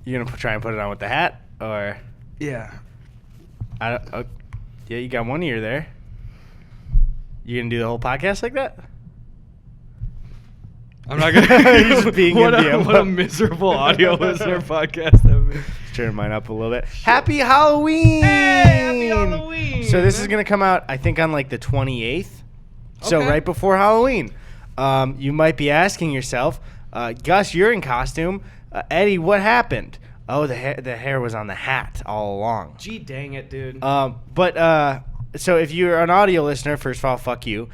You gonna try and put it on with the hat, or? Yeah. Yeah, you got one ear there. You gonna do the whole podcast like that? I'm not gonna. What a miserable audio listener podcast that would be. Turn mine up a little bit. Happy Halloween! Hey, happy Halloween! So this is gonna come out, I think, on like the 28th. So Okay. right before Halloween. You might be asking yourself, Gus, you're in costume. Eddie, what happened? Oh, the hair was on the hat all along. Gee, dang it, dude. So if you're an audio listener, first of all, fuck you.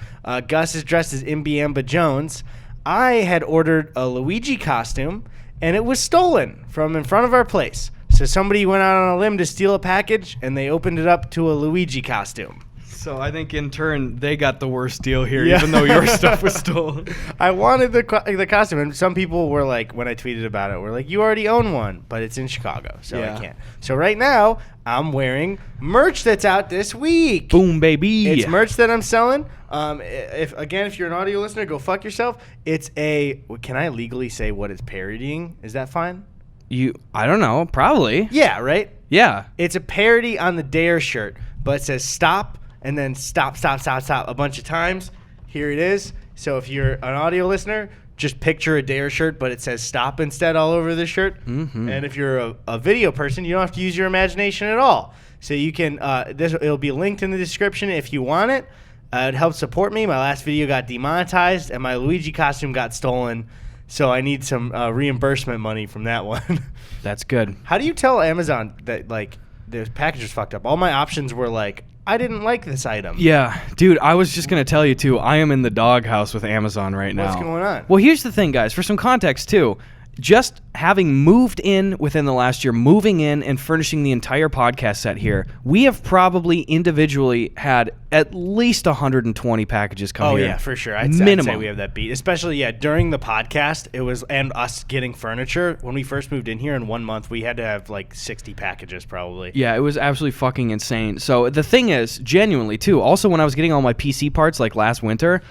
Gus is dressed as Imbiamba Jones. I had ordered a Luigi costume, and it was stolen from in front of our place. So somebody went out on a limb to steal a package, and they opened it up to a Luigi costume. So I think in turn they got the worst deal here, even though your stuff was stolen. I wanted the costume, and some people were like, when I tweeted about it, were like, you already own one, but it's in Chicago, so I can't. So right now, I'm wearing merch that's out this week. Boom, baby. It's merch that I'm selling. If you're an audio listener, go fuck yourself. It's can I legally say what it's parodying? Is that fine? I don't know, probably. Yeah, right? Yeah. It's a parody on the Dare shirt, but it says stop and then stop a bunch of times. Here it is. So if you're an audio listener, just picture a Dare shirt, but it says stop instead all over the shirt. Mm-hmm. And if you're a video person, you don't have to use your imagination at all. So you can, it'll be linked in the description if you want it. It helps support me. My last video got demonetized, and my Luigi costume got stolen. So I need some reimbursement money from that one. That's good. How do you tell Amazon that, like, the package was fucked up? All my options were like, I didn't like this item. Yeah, dude, I was just going to tell you, too, I am in the doghouse with Amazon right now. What's going on? Well, here's the thing, guys. For some context, too, just having moved in within the last year, moving in and furnishing the entire podcast set here, we have probably individually had at least 120 packages come here. Oh, yeah, for sure. I'd say we have that beat. Especially, during the podcast, and us getting furniture. When we first moved in here in 1 month, we had to have like 60 packages probably. Yeah, it was absolutely fucking insane. So the thing is, genuinely, too, also when I was getting all my PC parts like last winter,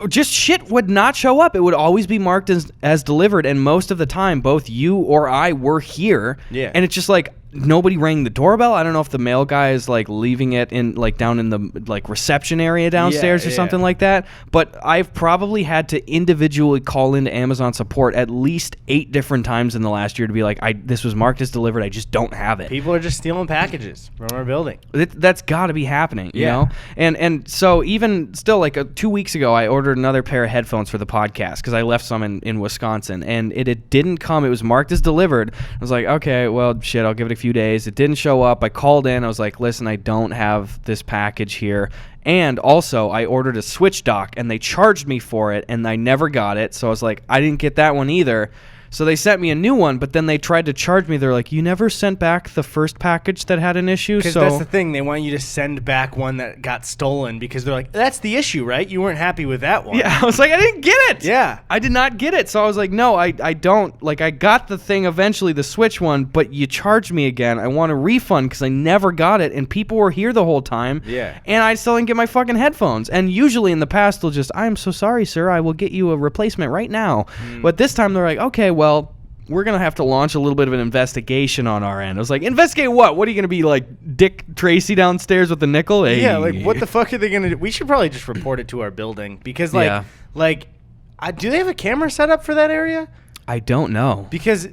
just shit would not show up. It would always be marked as delivered, and most of the time, both you or I were here. Yeah. And it's just like nobody rang the doorbell. I don't know if the mail guy is like leaving it in like down in the like reception area downstairs or something like that. But I've probably had to individually call into Amazon support at least 8 different times in the last year to be like, this was marked as delivered. I just don't have it. People are just stealing packages from our building. That's got to be happening, you know? And so even still, like 2 weeks ago, I ordered another pair of headphones for the podcast because I left some in Wisconsin, and it didn't come. It was marked as delivered. I was like, okay, well, shit, I'll give it a few days. It didn't show up. I called in. I was like, listen, I don't have this package here. And also, I ordered a Switch dock, and they charged me for it, and I never got it. So I was like, I didn't get that one either. So they sent me a new one, but then they tried to charge me. They're like, you never sent back the first package that had an issue? Because that's the thing. They want you to send back one that got stolen because they're like, that's the issue, right? You weren't happy with that one. Yeah, I was like, I didn't get it. Yeah. I did not get it. So I was like, no, I don't. Like, I got the thing eventually, the Switch one, but you charged me again. I want a refund because I never got it, and people were here the whole time. Yeah. And I still didn't get my fucking headphones. And usually in the past, they'll just, I am so sorry, sir. I will get you a replacement right now. But this time they're like, okay, well, we're going to have to launch a little bit of an investigation on our end. I was like, investigate what? What are you going to be like Dick Tracy downstairs with the nickel? Hey. Yeah, like what the fuck are they going to do? We should probably just report it to our building because do they have a camera set up for that area? I don't know. Because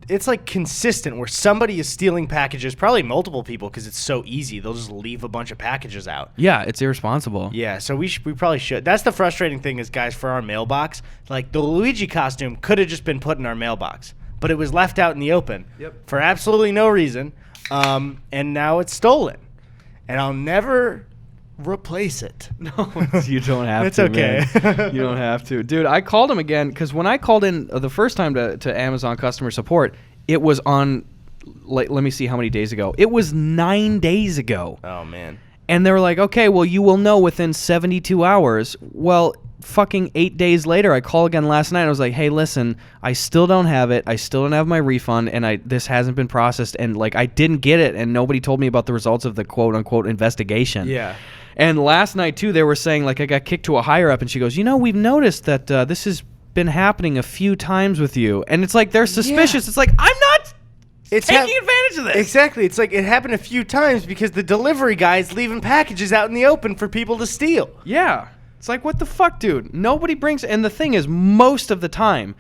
it's like consistent where somebody is stealing packages, probably multiple people because it's so easy. They'll just leave a bunch of packages out. Yeah, it's irresponsible. Yeah, so we probably should. That's the frustrating thing is, guys, for our mailbox, like the Luigi costume could have just been put in our mailbox, but it was left out in the open for absolutely no reason, and now it's stolen, and I'll never replace it. No, you don't have it's to. Okay. Man. You don't have to. Dude, I called him again because when I called in the first time to Amazon customer support, it was on, like, let me see how many days ago. It was 9 days ago. Oh, man. And they were like, okay, well, you will know within 72 hours. Well, fucking 8 days later, I called again last night. I was like, hey, listen, I still don't have it. I still don't have my refund, and this hasn't been processed. And, like, I didn't get it, and nobody told me about the results of the quote-unquote investigation. Yeah. And last night, too, they were saying, like, I got kicked to a higher up, and she goes, we've noticed that this has been happening a few times with you. And it's like, they're suspicious. Yeah. It's like, I'm not taking advantage of this. Exactly. It's like it happened a few times because the delivery guy's leaving packages out in the open for people to steal. Yeah. It's like, what the fuck, dude? Nobody brings... And the thing is, most of the time,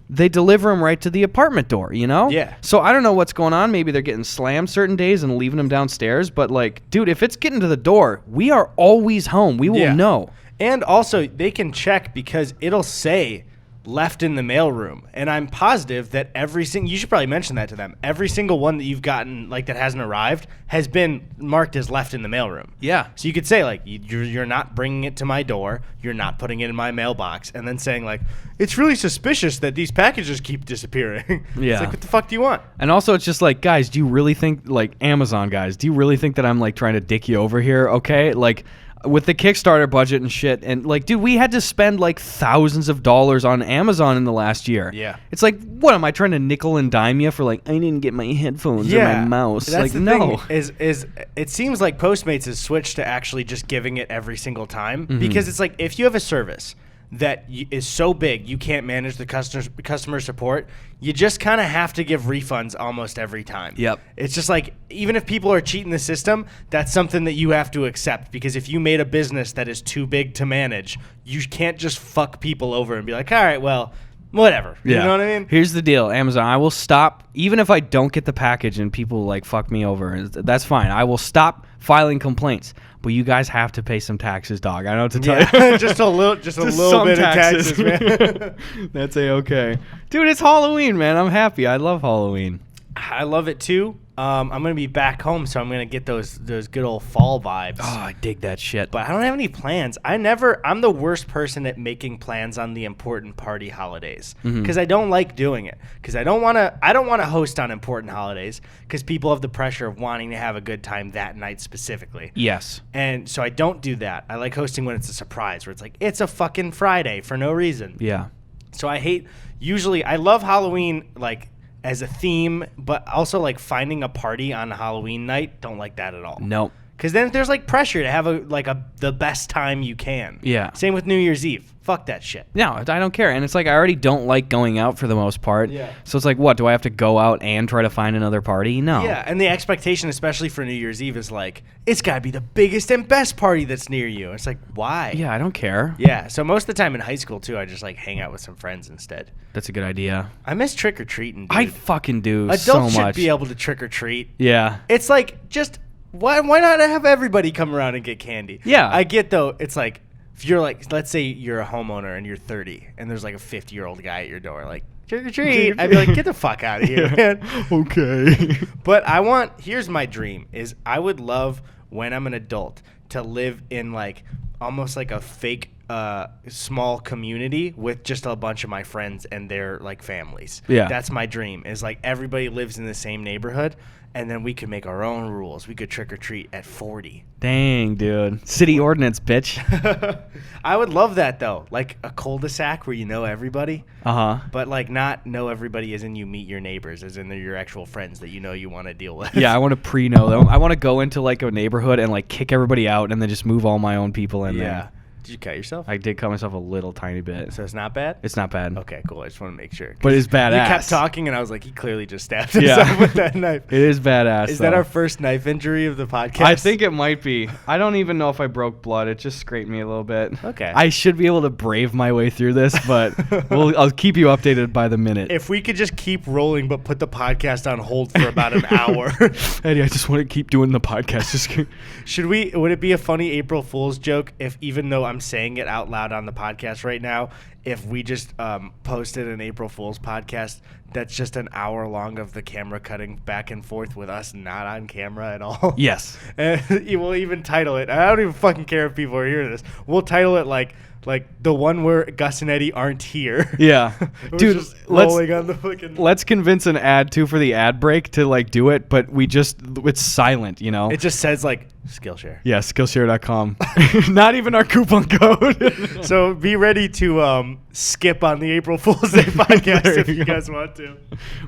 they deliver them right to the apartment door, you know? Yeah. So I don't know what's going on. Maybe they're getting slammed certain days and leaving them downstairs. But, like, dude, if it's getting to the door, we are always home. We will know. And also, they can check because it'll say left in the mailroom. And I'm positive that every single... You should probably mention that to them. Every single one that you've gotten, like, that hasn't arrived has been marked as left in the mailroom. Yeah. So you could say, like, you're not bringing it to my door. You're not putting it in my mailbox. And then saying, like, it's really suspicious that these packages keep disappearing. Yeah. It's like, what the fuck do you want? And also, it's just like, guys, do you really think... Like, Amazon guys, do you really think that I'm, like, trying to dick you over here, okay? Like... With the Kickstarter budget and shit, and like, dude, we had to spend like thousands of dollars on Amazon in the last year. Yeah. It's like, what am I trying to nickel and dime you for? Like, I didn't get my headphones or my mouse. That's like, the no. thing is it seems like Postmates has switched to actually just giving it every single time because it's like if you have a service that is so big you can't manage the customer support, you just kind of have to give refunds almost every time. Yep. It's just like, even if people are cheating the system, that's something that you have to accept, because if you made a business that is too big to manage, you can't just fuck people over and be like, all right, well, whatever. Yeah. You know what I mean? Here's the deal, Amazon. I will stop, even if I don't get the package and people like fuck me over. That's fine. I will stop filing complaints. But you guys have to pay some taxes, dog. I know what to tell you. just a little bit of taxes, man. That's okay. Dude, it's Halloween, man. I'm happy. I love Halloween. I love it too. I'm gonna be back home, so I'm gonna get those good old fall vibes. Oh, I dig that shit. But I don't have any plans. I'm the worst person at making plans on the important party holidays because I don't like doing it. Because I don't want to host on important holidays because people have the pressure of wanting to have a good time that night specifically. Yes. And so I don't do that. I like hosting when it's a surprise, where it's like it's a fucking Friday for no reason. Yeah. So I love Halloween, like, as a theme, but also like finding a party on Halloween night, don't like that at all. Nope. Because then there's like pressure to have the best time you can. Yeah. Same with New Year's Eve. Fuck that shit. No, I don't care. And it's like I already don't like going out for the most part. Yeah. So it's like, what? Do I have to go out and try to find another party? No. Yeah, and the expectation, especially for New Year's Eve, is like, it's got to be the biggest and best party that's near you. It's like, why? Yeah, I don't care. Yeah, so most of the time in high school, too, I just like hang out with some friends instead. That's a good idea. I miss trick-or-treating, dude. I fucking do Adults so much. should be able to trick-or-treat. Yeah. It's like, just... Why not have everybody come around and get candy? Yeah. I get, though, it's like, if you're like, let's say you're a homeowner and you're 30 and there's like a 50-year-old guy at your door, like, trick or treat. I'd be like, get the fuck out of here, man. Okay. But here's my dream, is I would love, when I'm an adult, to live in like, almost like a fake small community with just a bunch of my friends and their like families. Yeah. That's my dream, is like everybody lives in the same neighborhood. And then we could make our own rules. We could trick or treat at 40. Dang, dude. City ordinance, bitch. I would love that, though. Like a cul-de-sac where you know everybody. Uh-huh. But like not know everybody as in you meet your neighbors, as in they're your actual friends that you know you want to deal with. Yeah, I want to pre-know them. I want to go into like a neighborhood and like kick everybody out and then just move all my own people in there. Did you cut yourself? I did cut myself a little tiny bit. So it's not bad? It's not bad. Okay, cool. I just want to make sure. But it's badass. You kept talking, and I was like, he clearly just stabbed himself with that knife. It is badass. Is that our first knife injury of the podcast? I think it might be. I don't even know if I broke blood. It just scraped me a little bit. Okay. I should be able to brave my way through this, but I'll keep you updated by the minute. If we could just keep rolling, but put the podcast on hold for about an hour. Eddie, I just want to keep doing the podcast. Would it be a funny April Fool's joke if, even though I'm saying it out loud on the podcast right now, if we just posted an April Fool's podcast that's just an hour long of the camera cutting back and forth with us not on camera at all? Yes. And we'll even title it, I don't even fucking care if people are hearing this, we'll title it like the one where Gus and Eddie aren't here. Yeah. Dude, let's convince an ad too for the ad break to like do it, but it's silent, you know? It just says like Skillshare. Yeah, Skillshare.com. Not even our coupon code. So be ready to skip on the April Fool's Day podcast if you guys want to.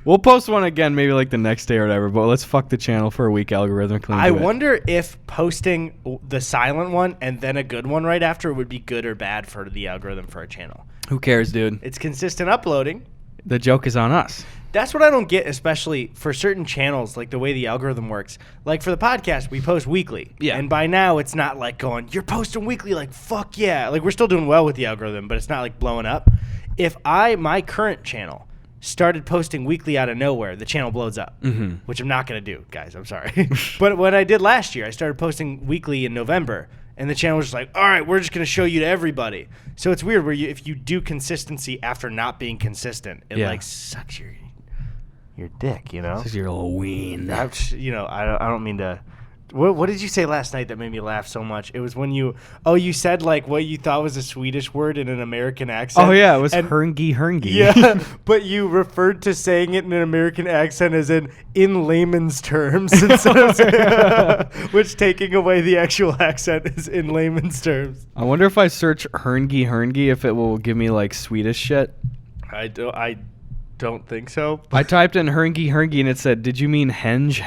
We'll post one again maybe like the next day or whatever, but let's fuck the channel for a week algorithmically. I wonder if posting the silent one and then a good one right after would be good or bad for the algorithm for our channel. Who cares, dude? It's consistent uploading. The joke is on us. That's what I don't get, especially for certain channels, like the way the algorithm works. Like for the podcast, we post weekly. Yeah. And by now, it's not like going, you're posting weekly, like, fuck yeah. Like, we're still doing well with the algorithm, but it's not like blowing up. If my current channel started posting weekly out of nowhere, the channel blows up, which I'm not going to do, guys. I'm sorry. But what I did last year, I started posting weekly in November. And the channel was just like, all right, we're just going to show you to everybody. So it's weird where if you do consistency after not being consistent, it like sucks your dick, you know? This is your little ween. I don't mean to. What did you say last night that made me laugh so much? It was when you said like what you thought was a Swedish word in an American accent. Oh yeah, it was herngy. Yeah, but you referred to saying it in an American accent as in layman's terms instead of which taking away the actual accent is in layman's terms. I wonder if I search herngy if it will give me like Swedish shit. I don't think so. I typed in herngy and it said, "Did you mean henge?"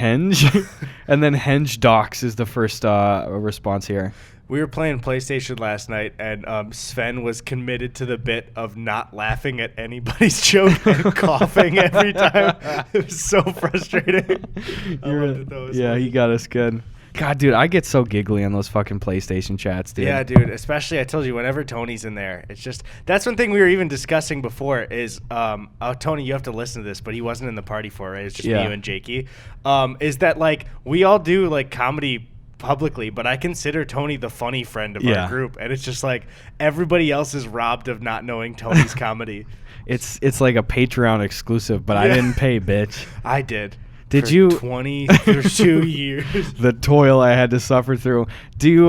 And then henge docs is the first response here. We were playing PlayStation last night, and Sven was committed to the bit of not laughing at anybody's joke and coughing every time. It was so frustrating. He got us good. God, dude, I get so giggly on those fucking PlayStation chats, dude. Yeah, dude. Especially, I told you, whenever Tony's in there, it's just that's one thing we were even discussing before. Is Tony, you have to listen to this, but he wasn't in the party for it. Right? It's just me, you, and Jakey. Is that like we all do like comedy publicly, but I consider Tony the funny friend of our group, and it's just like everybody else is robbed of not knowing Tony's comedy. It's like a Patreon exclusive, but I didn't pay, bitch. I did. Did you 22 years? The toil I had to suffer through. Do you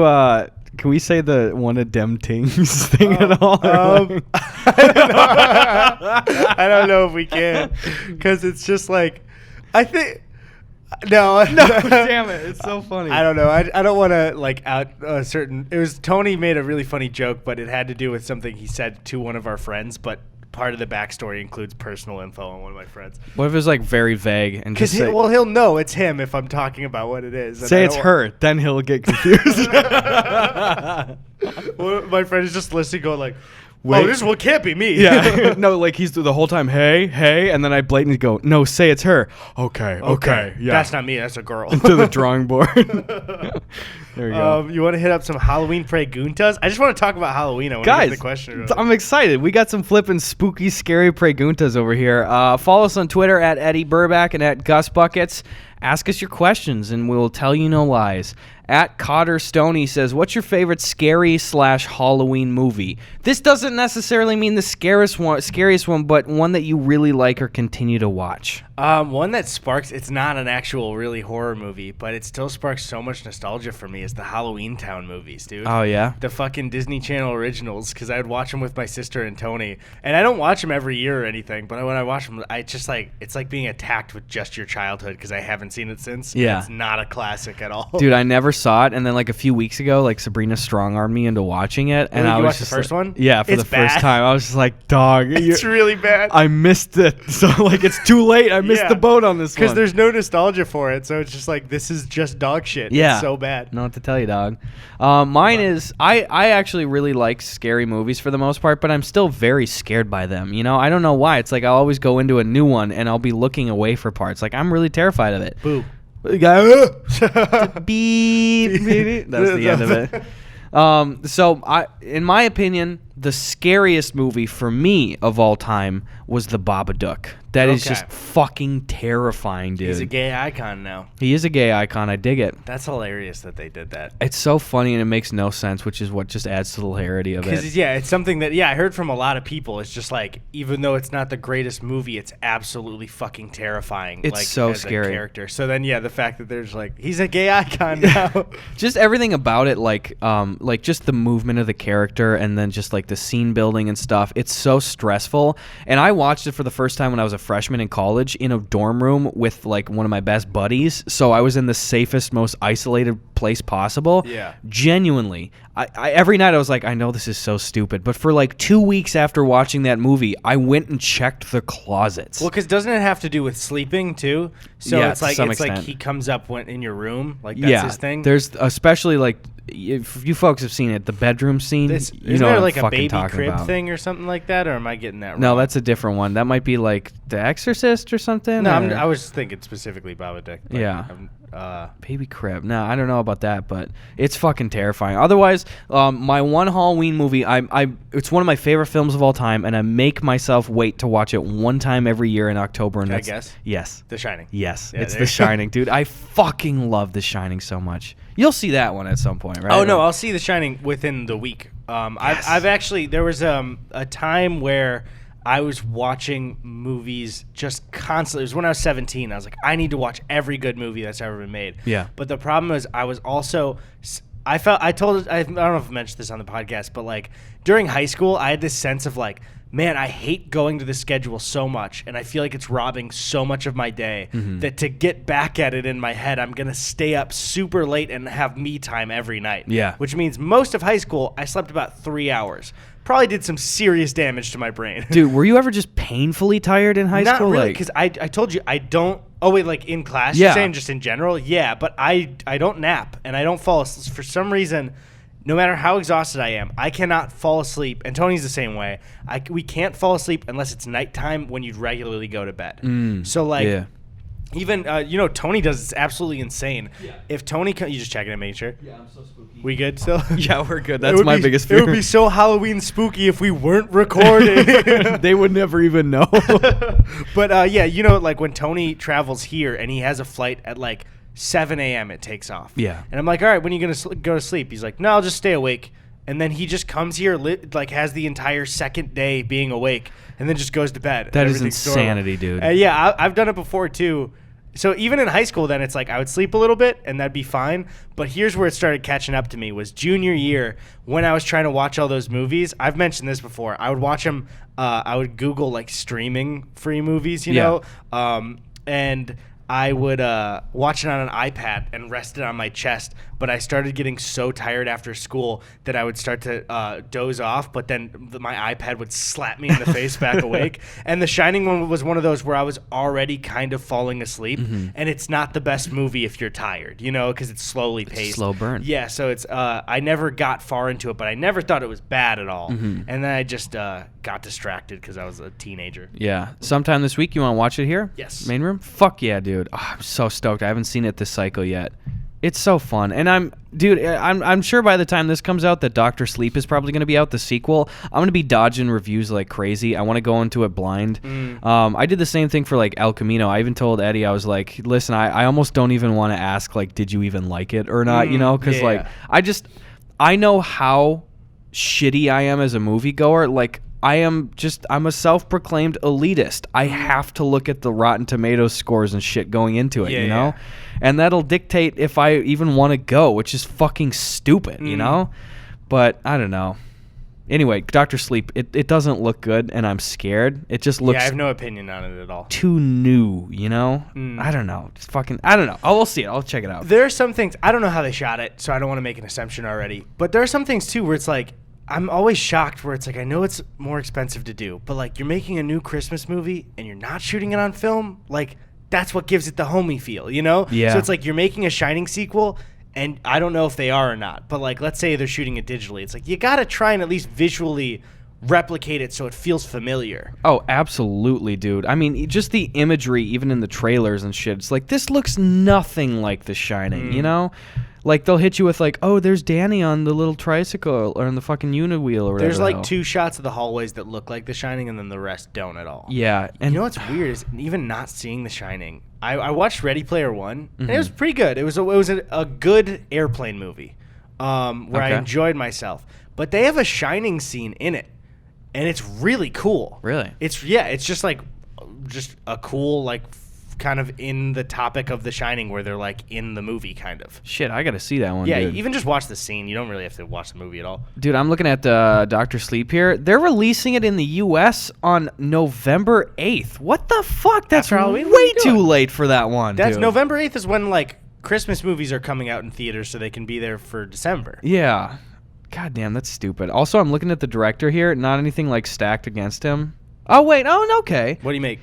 can we say the one of dem tings thing at all? I don't know if we can, because it's just like I think. No, damn it! It's so funny. I don't know. I don't want to like out a certain. It was Tony made a really funny joke, but it had to do with something he said to one of our friends. But part of the backstory includes personal info on one of my friends. What if it's like very vague and just say, he'll know it's him if I'm talking about what it is. Say it's her, then he'll get confused. Well, my friend is just listening, going like, "Wait, this can't be me." Yeah, no, like he's the whole time, hey, and then I blatantly go, "No, say it's her." Okay, yeah. That's not me. That's a girl. To the drawing board. There you go. You want to hit up some Halloween preguntas? I just want to talk about Halloween. I want to get the question. I'm excited. We got some flipping spooky, scary preguntas over here. Follow us on Twitter at Eddie Burback and at Gus Buckets. Ask us your questions, and we will tell you no lies. At Cotter Stoney says, "What's your favorite scary/Halloween movie?" This doesn't necessarily mean the scariest one, but one that you really like or continue to watch. One that sparks. It's not an actual really horror movie, but it still sparks so much nostalgia for me. Is the Halloween Town movies, dude? Oh yeah, the fucking Disney Channel originals. Because I would watch them with my sister and Tony, and I don't watch them every year or anything. But when I watch them, I just like it's like being attacked with just your childhood because I haven't seen it since. Yeah, it's not a classic at all, dude. I never saw it, and then like a few weeks ago, like Sabrina strong-armed me into watching it, and I was just the first one. Yeah, for the first time, I was just like, "Dog, it's really bad." I missed it, so like it's too late. I missed the boat on this one because there's no nostalgia for it, so it's just like this is just dog shit. Yeah, it's so bad. Know what to tell you, dog. Mine is I actually really like scary movies for the most part, but I'm still very scared by them. You know, I don't know why. It's like I always go into a new one and I'll be looking away for parts. Like I'm really terrified of it. Boo. Beep. That's the end of it. So in my opinion, the scariest movie for me of all time was The Babadook. That is just fucking terrifying, dude. He's a gay icon now. He is a gay icon. I dig it. That's hilarious that they did that. It's so funny and it makes no sense, which is what just adds to the hilarity of it. Because, yeah, it's something that, I heard from a lot of people. It's just like, even though it's not the greatest movie, it's absolutely fucking terrifying. It's like, so as scary. A character. So then, the fact that there's like, he's a gay icon now. Just everything about it, like just the movement of the character and then just like the scene building and stuff. It's so stressful. And I watched it for the first time when I was a freshman in college in a dorm room with like one of my best buddies. So I was in the safest, most isolated place possible. Yeah. Genuinely, I every night I was like, I know this is so stupid, but for like 2 weeks after watching that movie, I went and checked the closets. Well, because doesn't it have to do with sleeping too? So Yeah, it's to like some it's like extent. he comes up in your room, like that's his thing. There's especially like if you folks have seen it, the bedroom scene. Isn't you know there what like I'm a fucking baby talking crib about. thing or something like that, or am I getting that wrong? No, that's a different one. That might be like The Exorcist or something. No, or- I was thinking specifically Babadook. but Yeah. I'm, Baby crib. No, I don't know about that, but it's fucking terrifying. Otherwise, my one Halloween movie, it's one of my favorite films of all time, and I make myself wait to watch it one time every year in October. And Can I that's, guess? Yes. The Shining. Yes, Yeah, it's there The you go. Shining, dude. I fucking love The Shining so much. You'll see that one at some point, right? Oh no, Like- I'll see The Shining within the week. Yes. I've actually there was a time where I was watching movies just constantly. It was when I was 17. I was like, I need to watch every good movie that's ever been made. Yeah. But the problem is, I was also I don't know if I mentioned this on the podcast, but like during high school, I had this sense of like, man, I hate going to the schedule so much, and I feel like it's robbing so much of my day that to get back at it in my head, I'm going to stay up super late and have me time every night. Yeah. Which means most of high school, I slept about 3 hours. Probably did some serious damage to my brain. Dude, were you ever just painfully tired in high Not school? really, Like- because I told you I don't. Oh wait, like in class, Yeah. you're saying just in general? Yeah, but I don't nap and I don't fall asleep. For some reason, no matter how exhausted I am, I cannot fall asleep. And Tony's the same way. We can't fall asleep unless it's nighttime when you'd regularly go to bed. So like, yeah. even Tony does. It's absolutely insane. Yeah. If Tony, you just checking to make sure. Yeah, I'm so spooky. We good still? Yeah, we're good. It That's would my be- biggest It fear. would be so Halloween spooky if we weren't recording. They would never even know. But like when Tony travels here and he has a flight at like 7 a.m. it takes off. Yeah. And I'm like, all right, when are you going to go to sleep? He's like, no, I'll just stay awake. And then he just comes here, like has the entire second day being awake and then just goes to bed. That is Everything's normal. insanity, dude. Yeah, I've done it before too. So even in high school, then it's like I would sleep a little bit and that'd be fine. But here's where it started catching up to me was junior year when I was trying to watch all those movies. I've mentioned this before. I would watch them. I would Google like streaming free movies, you know, and I would watch it on an iPad and rest it on my chest. But I started getting so tired after school that I would start to doze off. But then my iPad would slap me in the face back awake. And The Shining one was one of those where I was already kind of falling asleep. And it's not the best movie if you're tired, because it's slowly paced. It's a slow burn. Yeah, so it's I never got far into it, but I never thought it was bad at all. And then I just got distracted because I was a teenager. Yeah. Sometime this week, you want to watch it here? Yes. Main room? Fuck yeah, dude. Oh, I'm so stoked. I haven't seen it this cycle yet. It's so fun. And I'm sure by the time this comes out that Dr. Sleep is probably going to be out, the sequel. I'm going to be dodging reviews like crazy. I want to go into it blind. I did the same thing for like El Camino. I even told Eddie, I was like, listen, I almost don't even want to ask like, did you even like it or not? Because like, I know how shitty I am as a moviegoer. Like, I'm a self-proclaimed elitist. I have to look at the Rotten Tomatoes scores and shit going into it, you know? Yeah. And that'll dictate if I even want to go, which is fucking stupid, you know? But I don't know. Anyway, Dr. Sleep, it doesn't look good, and I'm scared. It just looks I have no opinion on it at all. too new, you know? I don't know. Just fucking, I don't know. We'll see it. I'll check it out. There are some things, I don't know how they shot it, so I don't want to make an assumption already. But there are some things, too, where it's like, I'm always shocked where it's like, I know it's more expensive to do, but like you're making a new Christmas movie and you're not shooting it on film. Like that's what gives it the homey feel, Yeah. So it's like you're making a Shining sequel and I don't know if they are or not, but like, let's say they're shooting it digitally. It's like, you got to try and at least visually replicate it so it feels familiar. Oh, absolutely, dude. I mean, just the imagery, even in the trailers and shit, it's like, this looks nothing like The Shining, you know? Like, they'll hit you with, like, oh, there's Danny on the little tricycle or on the fucking unibwheel or whatever. There's the like hell. 2 shots of the hallways that look like The Shining and then the rest don't at all. Yeah. And You know what's weird is even not seeing The Shining. I watched Ready Player One, and it was pretty good. It was a good airplane movie where I Okay. enjoyed myself. But they have a Shining scene in it, and it's really cool. Really? It's just like just a cool like kind of in the topic of The Shining where they're like in the movie kind of. shit, I got to see that one, Yeah, dude. even just watch the scene. You don't really have to watch the movie at all. Dude, I'm looking at Dr. Sleep here. They're releasing it in the U.S. on November 8th. What the fuck? That's After Halloween? What are way you doing? too late for that one, That's dude. November 8th is when like Christmas movies are coming out in theaters so they can be there for December. Yeah. God damn, that's stupid. Also, I'm looking at the director here. Not anything like stacked against him. Oh wait, okay. What do you make?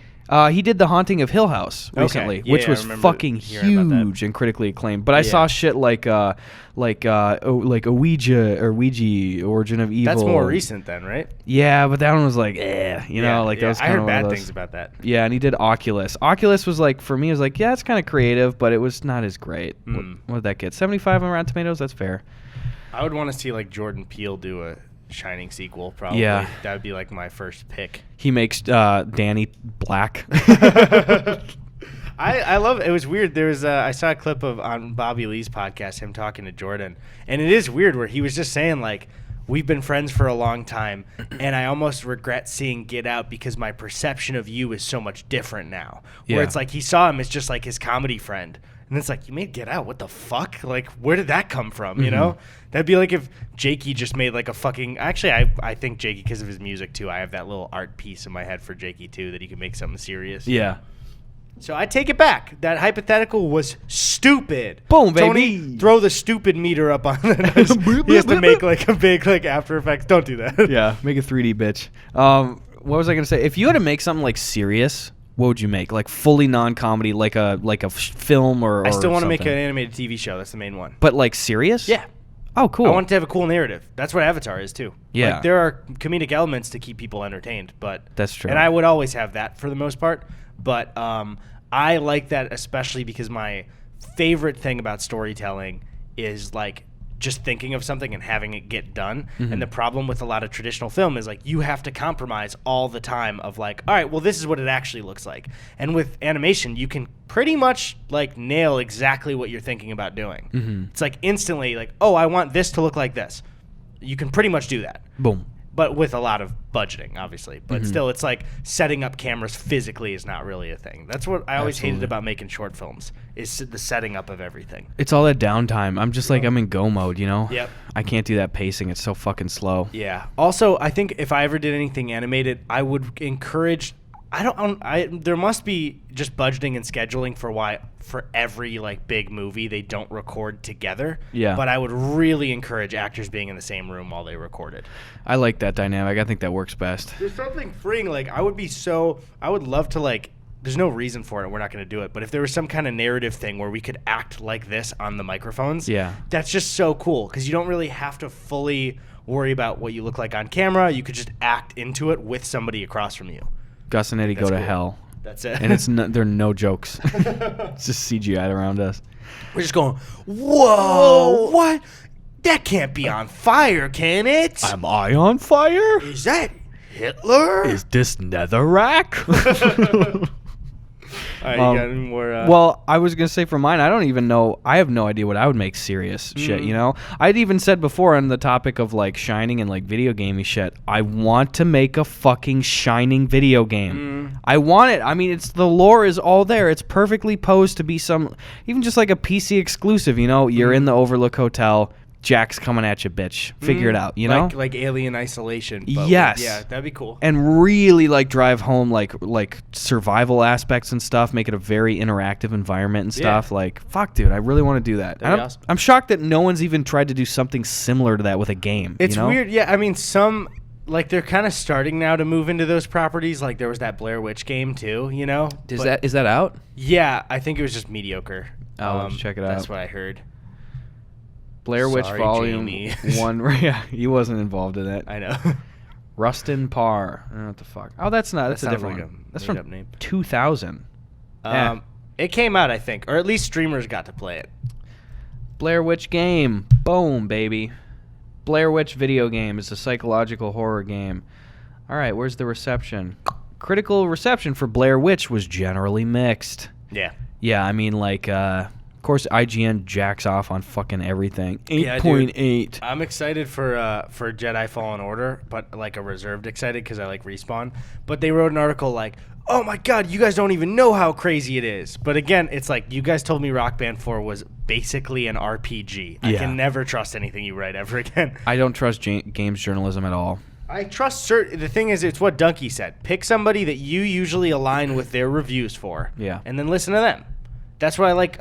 He did The Haunting of Hill House recently, Okay. Yeah, which I was remember fucking hearing about that. huge and critically acclaimed. But I saw shit like a Ouija or Ouija, Origin of Evil. That's more recent then, right? Yeah, but that one was like, that was I kind heard of bad things about that. Yeah, and he did Oculus. Oculus was like, for me, it was like, yeah, it's kind of creative, but it was not as great. What did that get? 75 on Rotten Tomatoes? That's fair. I would want to see like Jordan Peele do a Shining sequel, probably. Yeah. That would be like my first pick. He makes Danny black. I love it. It was weird. There was I saw a clip of on Bobby Lee's podcast, him talking to Jordan, and it is weird where he was just saying like, we've been friends for a long time, and I almost regret seeing Get Out because my perception of you is so much different now. Where Yeah. it's like he saw him as just like his comedy friend. And it's like, you made Get Out? What the fuck? Like, where did that come from, you know? That'd be like if Jakey just made like a fucking... Actually, I think Jakey, because of his music, too, I have that little art piece in my head for Jakey, too, that he could make something serious. Yeah. So I take it back. That hypothetical was stupid. Boom, Tony, baby. throw the stupid meter up on the... He has to make like a big like After Effects. Don't do that. Yeah, make a 3D bitch. What was I going to say? If you had to make something like serious... What would you make? Like fully non-comedy, like a film or I still want to make something? an animated TV show. That's the main one. But like serious? Yeah. Oh, cool. I want it to have a cool narrative. That's what Avatar is too. Yeah. Like, there are comedic elements to keep people entertained, but That's true. And I would always have that for the most part. But I like that especially because my favorite thing about storytelling is like just thinking of something and having it get done. And the problem with a lot of traditional film is like you have to compromise all the time of like, all right, well, this is what it actually looks like. And with animation, you can pretty much like nail exactly what you're thinking about doing. It's like instantly like, oh, I want this to look like this. You can pretty much do that. Boom. But with a lot of budgeting, obviously. But still, it's like setting up cameras physically is not really a thing. That's what I always hated about making short films, is the setting up of everything. It's all that downtime. I'm just like, I'm in go mode, you know? Yep. I can't do that pacing. It's so fucking slow. Yeah. Also, I think if I ever did anything animated, I would encourage... there must be just budgeting and scheduling for every like big movie they don't record together. Yeah. But I would really encourage actors being in the same room while they recorded. I like that dynamic. I think that works best. There's something freeing. Like I would love to like. There's no reason for it. We're not going to do it. But if there was some kind of narrative thing where we could act like this on the microphones, Yeah. that's just so cool because you don't really have to fully worry about what you look like on camera. You could just act into it with somebody across from you. Gus and Eddie go That's to cool. hell. That's it. And there are no jokes. It's just CGI around us. We're just going, whoa, what? That can't be on fire, can it? Am I on fire? Is that Hitler? Is this Netherrack? All right, you got any more? Well, I was going to say for mine, I don't even know. I have no idea what I would make serious shit, you know? I'd even said before on the topic of like Shining and like video gamey shit, I want to make a fucking Shining video game. I want it. I mean, the lore is all there. It's perfectly posed to be even just like a PC exclusive, you know? You're in the Overlook Hotel. Jack's coming at you, bitch. Figure it out, you know? Like Alien Isolation. But Yes. Yeah, that'd be cool. And really like drive home like survival aspects and stuff, make it a very interactive environment and stuff. Yeah. Like, fuck, dude, I really want to do that. That'd be awesome. I'm shocked that no one's even tried to do something similar to that with a game. It's you know? weird. Yeah, I mean, like they're kind of starting now to move into those properties. Like there was that Blair Witch game too, you know? Is that out? Yeah, I think it was just mediocre. Let's check it out. That's what I heard. Blair Witch Sorry, Volume Jamie. 1. Yeah, he wasn't involved in it. I know. Rustin Parr. I don't know what the fuck. Oh, that's a sounds different like one. a That's made-up from name. 2000. It came out, I think, or at least streamers got to play it. Blair Witch game. Boom, baby. Blair Witch video game is a psychological horror game. All right, where's the reception? Critical reception for Blair Witch was generally mixed. Yeah. Yeah, I mean, like, of course, IGN jacks off on fucking everything. Yeah, 8.8. I'm excited for Jedi Fallen Order, but like a reserved excited because I like Respawn. But they wrote an article like, oh my god, you guys don't even know how crazy it is. But again, it's like, you guys told me Rock Band 4 was basically an RPG. I can never trust anything you write ever again. I don't trust games journalism at all. I trust the thing is, it's what Dunkey said. Pick somebody that you usually align with their reviews for. Yeah. And then listen to them. That's what I like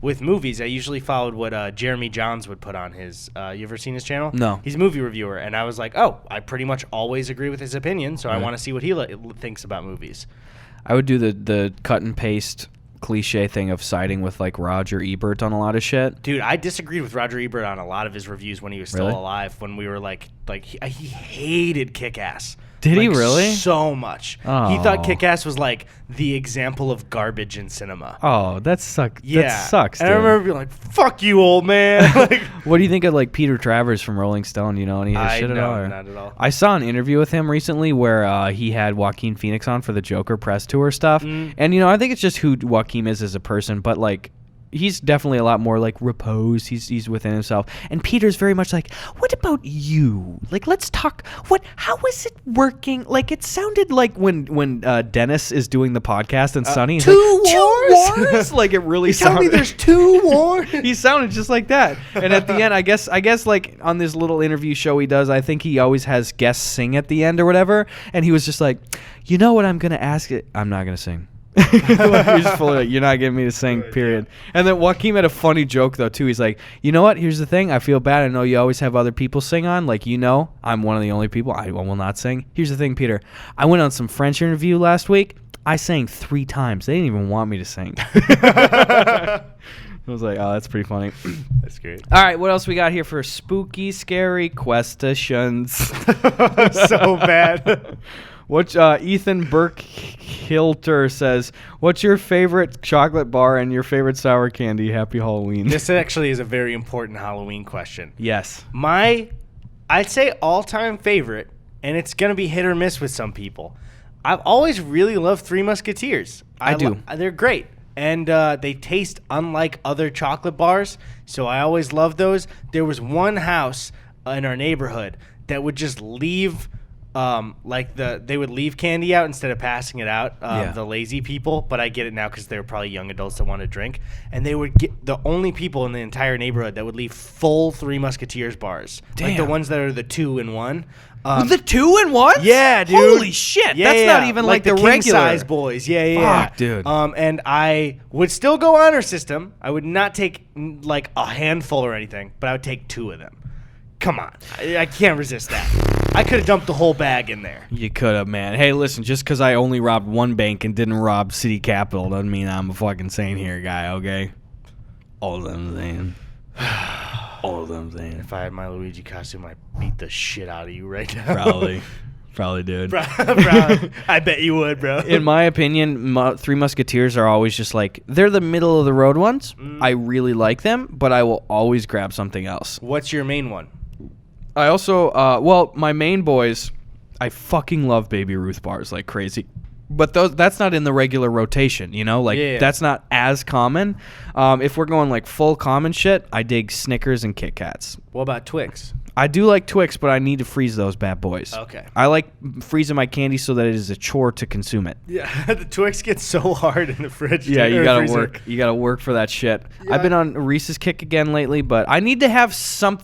with movies, I usually followed what Jeremy Johns would put on his. You ever seen his channel? No. He's a movie reviewer, and I was like, oh, I pretty much always agree with his opinion, so I want to see what he thinks about movies. I would do the cut and paste cliche thing of siding with like Roger Ebert on a lot of shit. Dude, I disagreed with Roger Ebert on a lot of his reviews when he was still Really? alive. When we were he hated Kick-Ass. Did he really? So much. Oh. He thought Kick-Ass was like the example of garbage in cinema. Oh, that sucks. Yeah. That sucks, And dude. I remember being like, fuck you, old man. Like, What do you think of like Peter Travers from Rolling Stone? You know any of his shit at all? Or? Not at all. I saw an interview with him recently where he had Joaquin Phoenix on for the Joker press tour stuff. And, you know, I think it's just who Joaquin is as a person, but like, he's definitely a lot more like reposed. He's within himself. And Peter's very much like, what about you? Like, let's talk. How is it working? Like, it sounded like when Dennis is doing the podcast and Sonny. Two like, wars? Like, it really Tell sounded. me there's 2 wars? He sounded just like that. And at the end, I guess like on this little interview show he does, I think he always has guests sing at the end or whatever. And he was just like, you know what I'm going to ask it? I'm not going to sing. You're just fully like, you're not getting me to sing, period. And then Joaquin had a funny joke though too. He's like, you know what? Here's the thing. I feel bad. I know you always have other people sing on. Like, you know, I'm one of the only people. I will not sing. Here's the thing, Peter. I went on some French interview last week. I sang 3 times. They didn't even want me to sing. I was like, oh, that's pretty funny. That's great. All right, what else we got here for spooky, scary questions? So bad. What Ethan Burkhilter says, what's your favorite chocolate bar and your favorite sour candy? Happy Halloween. This actually is a very important Halloween question. Yes. I'd say all-time favorite, and it's going to be hit or miss with some people. I've always really loved Three Musketeers. I do. They're great. And they taste unlike other chocolate bars, so I always loved those. There was one house in our neighborhood that would just leave, they would leave candy out instead of passing it out. The lazy people, but I get it now because they were probably young adults that want to drink. And they would get the only people in the entire neighborhood that would leave full Three Musketeers bars, like the Damn. ones that are the 2-in-1. The 2-in-1? Yeah, dude. Holy shit. That's not even like the king regular size boys. Yeah. Fuck, dude. And I would still go honor system. I would not take like a handful or anything, but I would take 2 of them. Come on. I can't resist that. I could have dumped the whole bag in there. You could have, man. Hey, listen, just because I only robbed one bank and didn't rob City Capital doesn't mean I'm a fucking saint here, guy, okay? All I'm saying. All I'm saying. If I had my Luigi costume, I'd beat the shit out of you right now. Probably, dude. Probably. I bet you would, bro. In my opinion, Three Musketeers are always just like, they're the middle of the road ones. I really like them, but I will always grab something else. What's your main one? I also, my main boys, I fucking love Baby Ruth bars like crazy. But that's not in the regular rotation, you know? Like, that's not as common. If we're going, like, full common shit, I dig Snickers and Kit Kats. What about Twix? I do like Twix, but I need to freeze those bad boys. Okay. I like freezing my candy so that it is a chore to consume it. Yeah, the Twix gets so hard in the fridge. Yeah, you gotta freezer. work. You gotta work for that shit. Yeah. I've been on a Reese's kick again lately, but I need to have some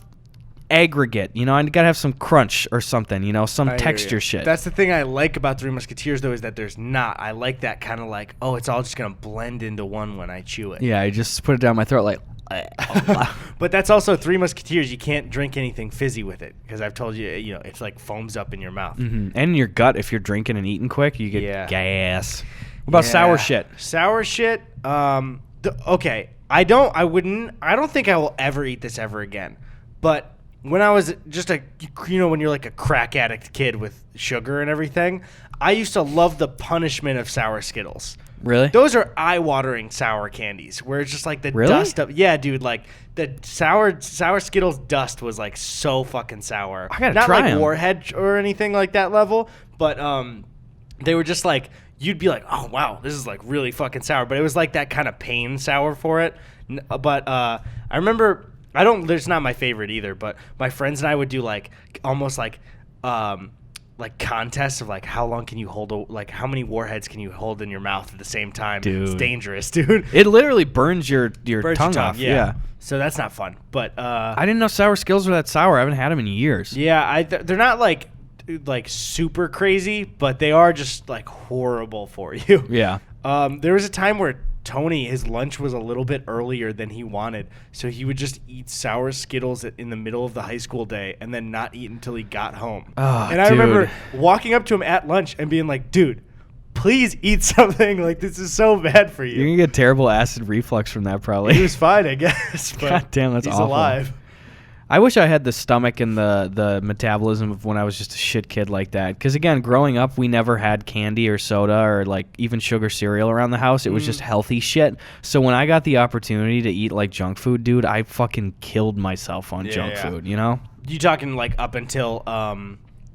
aggregate. You know, I gotta have some crunch or something. You know, some texture shit. That's the thing I like about Three Musketeers, though, is that there's not. I like that kind of like, oh, it's all just gonna blend into one when I chew it. Yeah, I just put it down my throat like. But that's also Three Musketeers. You can't drink anything fizzy with it because I've told you, you know, it's like foams up in your mouth. Mm-hmm. And in your gut, if you're drinking and eating quick, you get gas. What about Yeah. sour shit? Sour shit. Okay, I don't think I will ever eat this ever again. But when I was just when you're like a crack addict kid with sugar and everything, I used to love the punishment of sour Skittles. Really? Those are eye-watering sour candies where it's just like the dust of dude, like the sour Skittles dust was like so fucking sour. I gotta Not try like 'em. Warhead or anything like that level, but they were just like you'd be like, oh wow, this is like really fucking sour, but it was like that kind of pain sour for it. But I remember there's not my favorite either, but my friends and I would do like almost like contests of like how long can you hold how many warheads can you hold in your mouth at the same time. Dude. It's dangerous, dude. It literally burns your Burns tongue your off. yeah. Yeah. So that's not fun. But I didn't know sour Skittles were that sour. I haven't had them in years. yeah, they're not like super crazy, but they are just like horrible for you. Yeah. There was a time where Tony, his lunch was a little bit earlier than he wanted, so he would just eat sour Skittles in the middle of the high school day and then not eat until he got home. Oh, and I remember walking up to him at lunch and being like, dude, please eat something. Like, this is so bad for you. You're going to get terrible acid reflux from that, probably. He was fine, I guess. But God damn, that's he's awful. alive. I wish I had the stomach and the metabolism of when I was just a shit kid like that. Because, again, growing up, we never had candy or soda or, like, even sugar cereal around the house. It was just healthy shit. So when I got the opportunity to eat, like, junk food, dude, I fucking killed myself on junk food, you know? You talking, like, up until...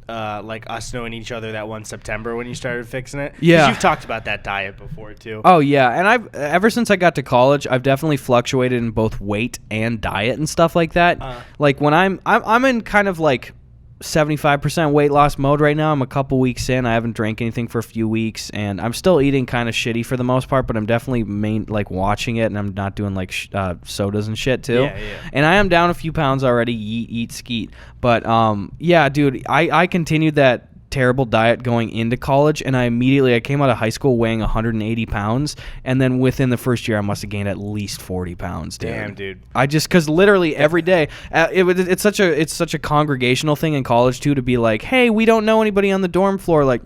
like us knowing each other that one September when you started fixing it? 'Cause you've talked about that diet before too. Oh yeah, and I've ever since I got to college, I've definitely fluctuated in both weight and diet and stuff like that. Like when I'm in kind of like 75% weight loss mode right now. I'm a couple weeks in. I haven't drank anything for a few weeks, and I'm still eating kind of shitty for the most part, but I'm definitely watching it, and I'm not doing like sodas and shit too. Yeah. And I am down a few pounds already. Eat skeet. But yeah, dude, I continued that terrible diet going into college, and I came out of high school weighing 180 pounds, and then within the first year I must have gained at least 40 pounds, dude. Damn, dude. Because literally every day it's such a congregational thing in college too, to be like, hey, we don't know anybody on the dorm floor, like,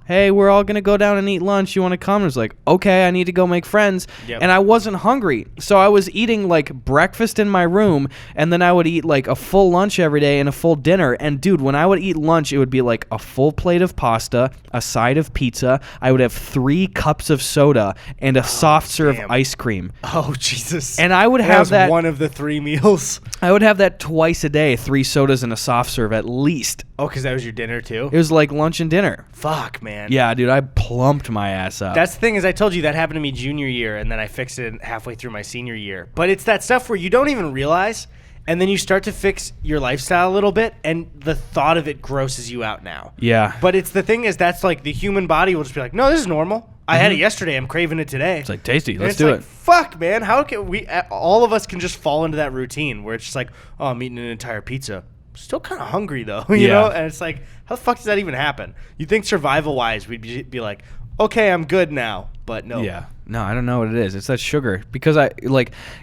hey, we're all gonna go down and eat lunch, you want to come? And it's like, okay, I need to go make friends. And I wasn't hungry, so I was eating like breakfast in my room, and then I would eat like a full lunch every day and a full dinner. And dude, when I would eat lunch, it would be like a full plate of pasta, a side of pizza, I would have 3 cups of soda, and a soft serve ice cream. Oh Jesus. And I would have that one of the 3 meals. I would have that twice a day, 3 sodas and a soft serve at least. Oh, because that was your dinner too? It was like lunch and dinner. Fuck, man. Yeah, dude, I plumped my ass up. That's the thing, is I told you that happened to me junior year, and then I fixed it halfway through my senior year. But it's that stuff where you don't even realize, and then you start to fix your lifestyle a little bit, and the thought of it grosses you out now. Yeah. But it's the thing is, that's like the human body will just be like, no, this is normal. I had it yesterday. I'm craving it today. It's like tasty. And Let's do it. Fuck, man. How can we? All of us can just fall into that routine where it's just like, oh, I'm eating an entire pizza. Still kind of hungry though, you know. And it's like, how the fuck does that even happen? You think survival wise, we'd be like, okay, I'm good now, but no. Yeah. No, I don't know what it is. It's that sugar, because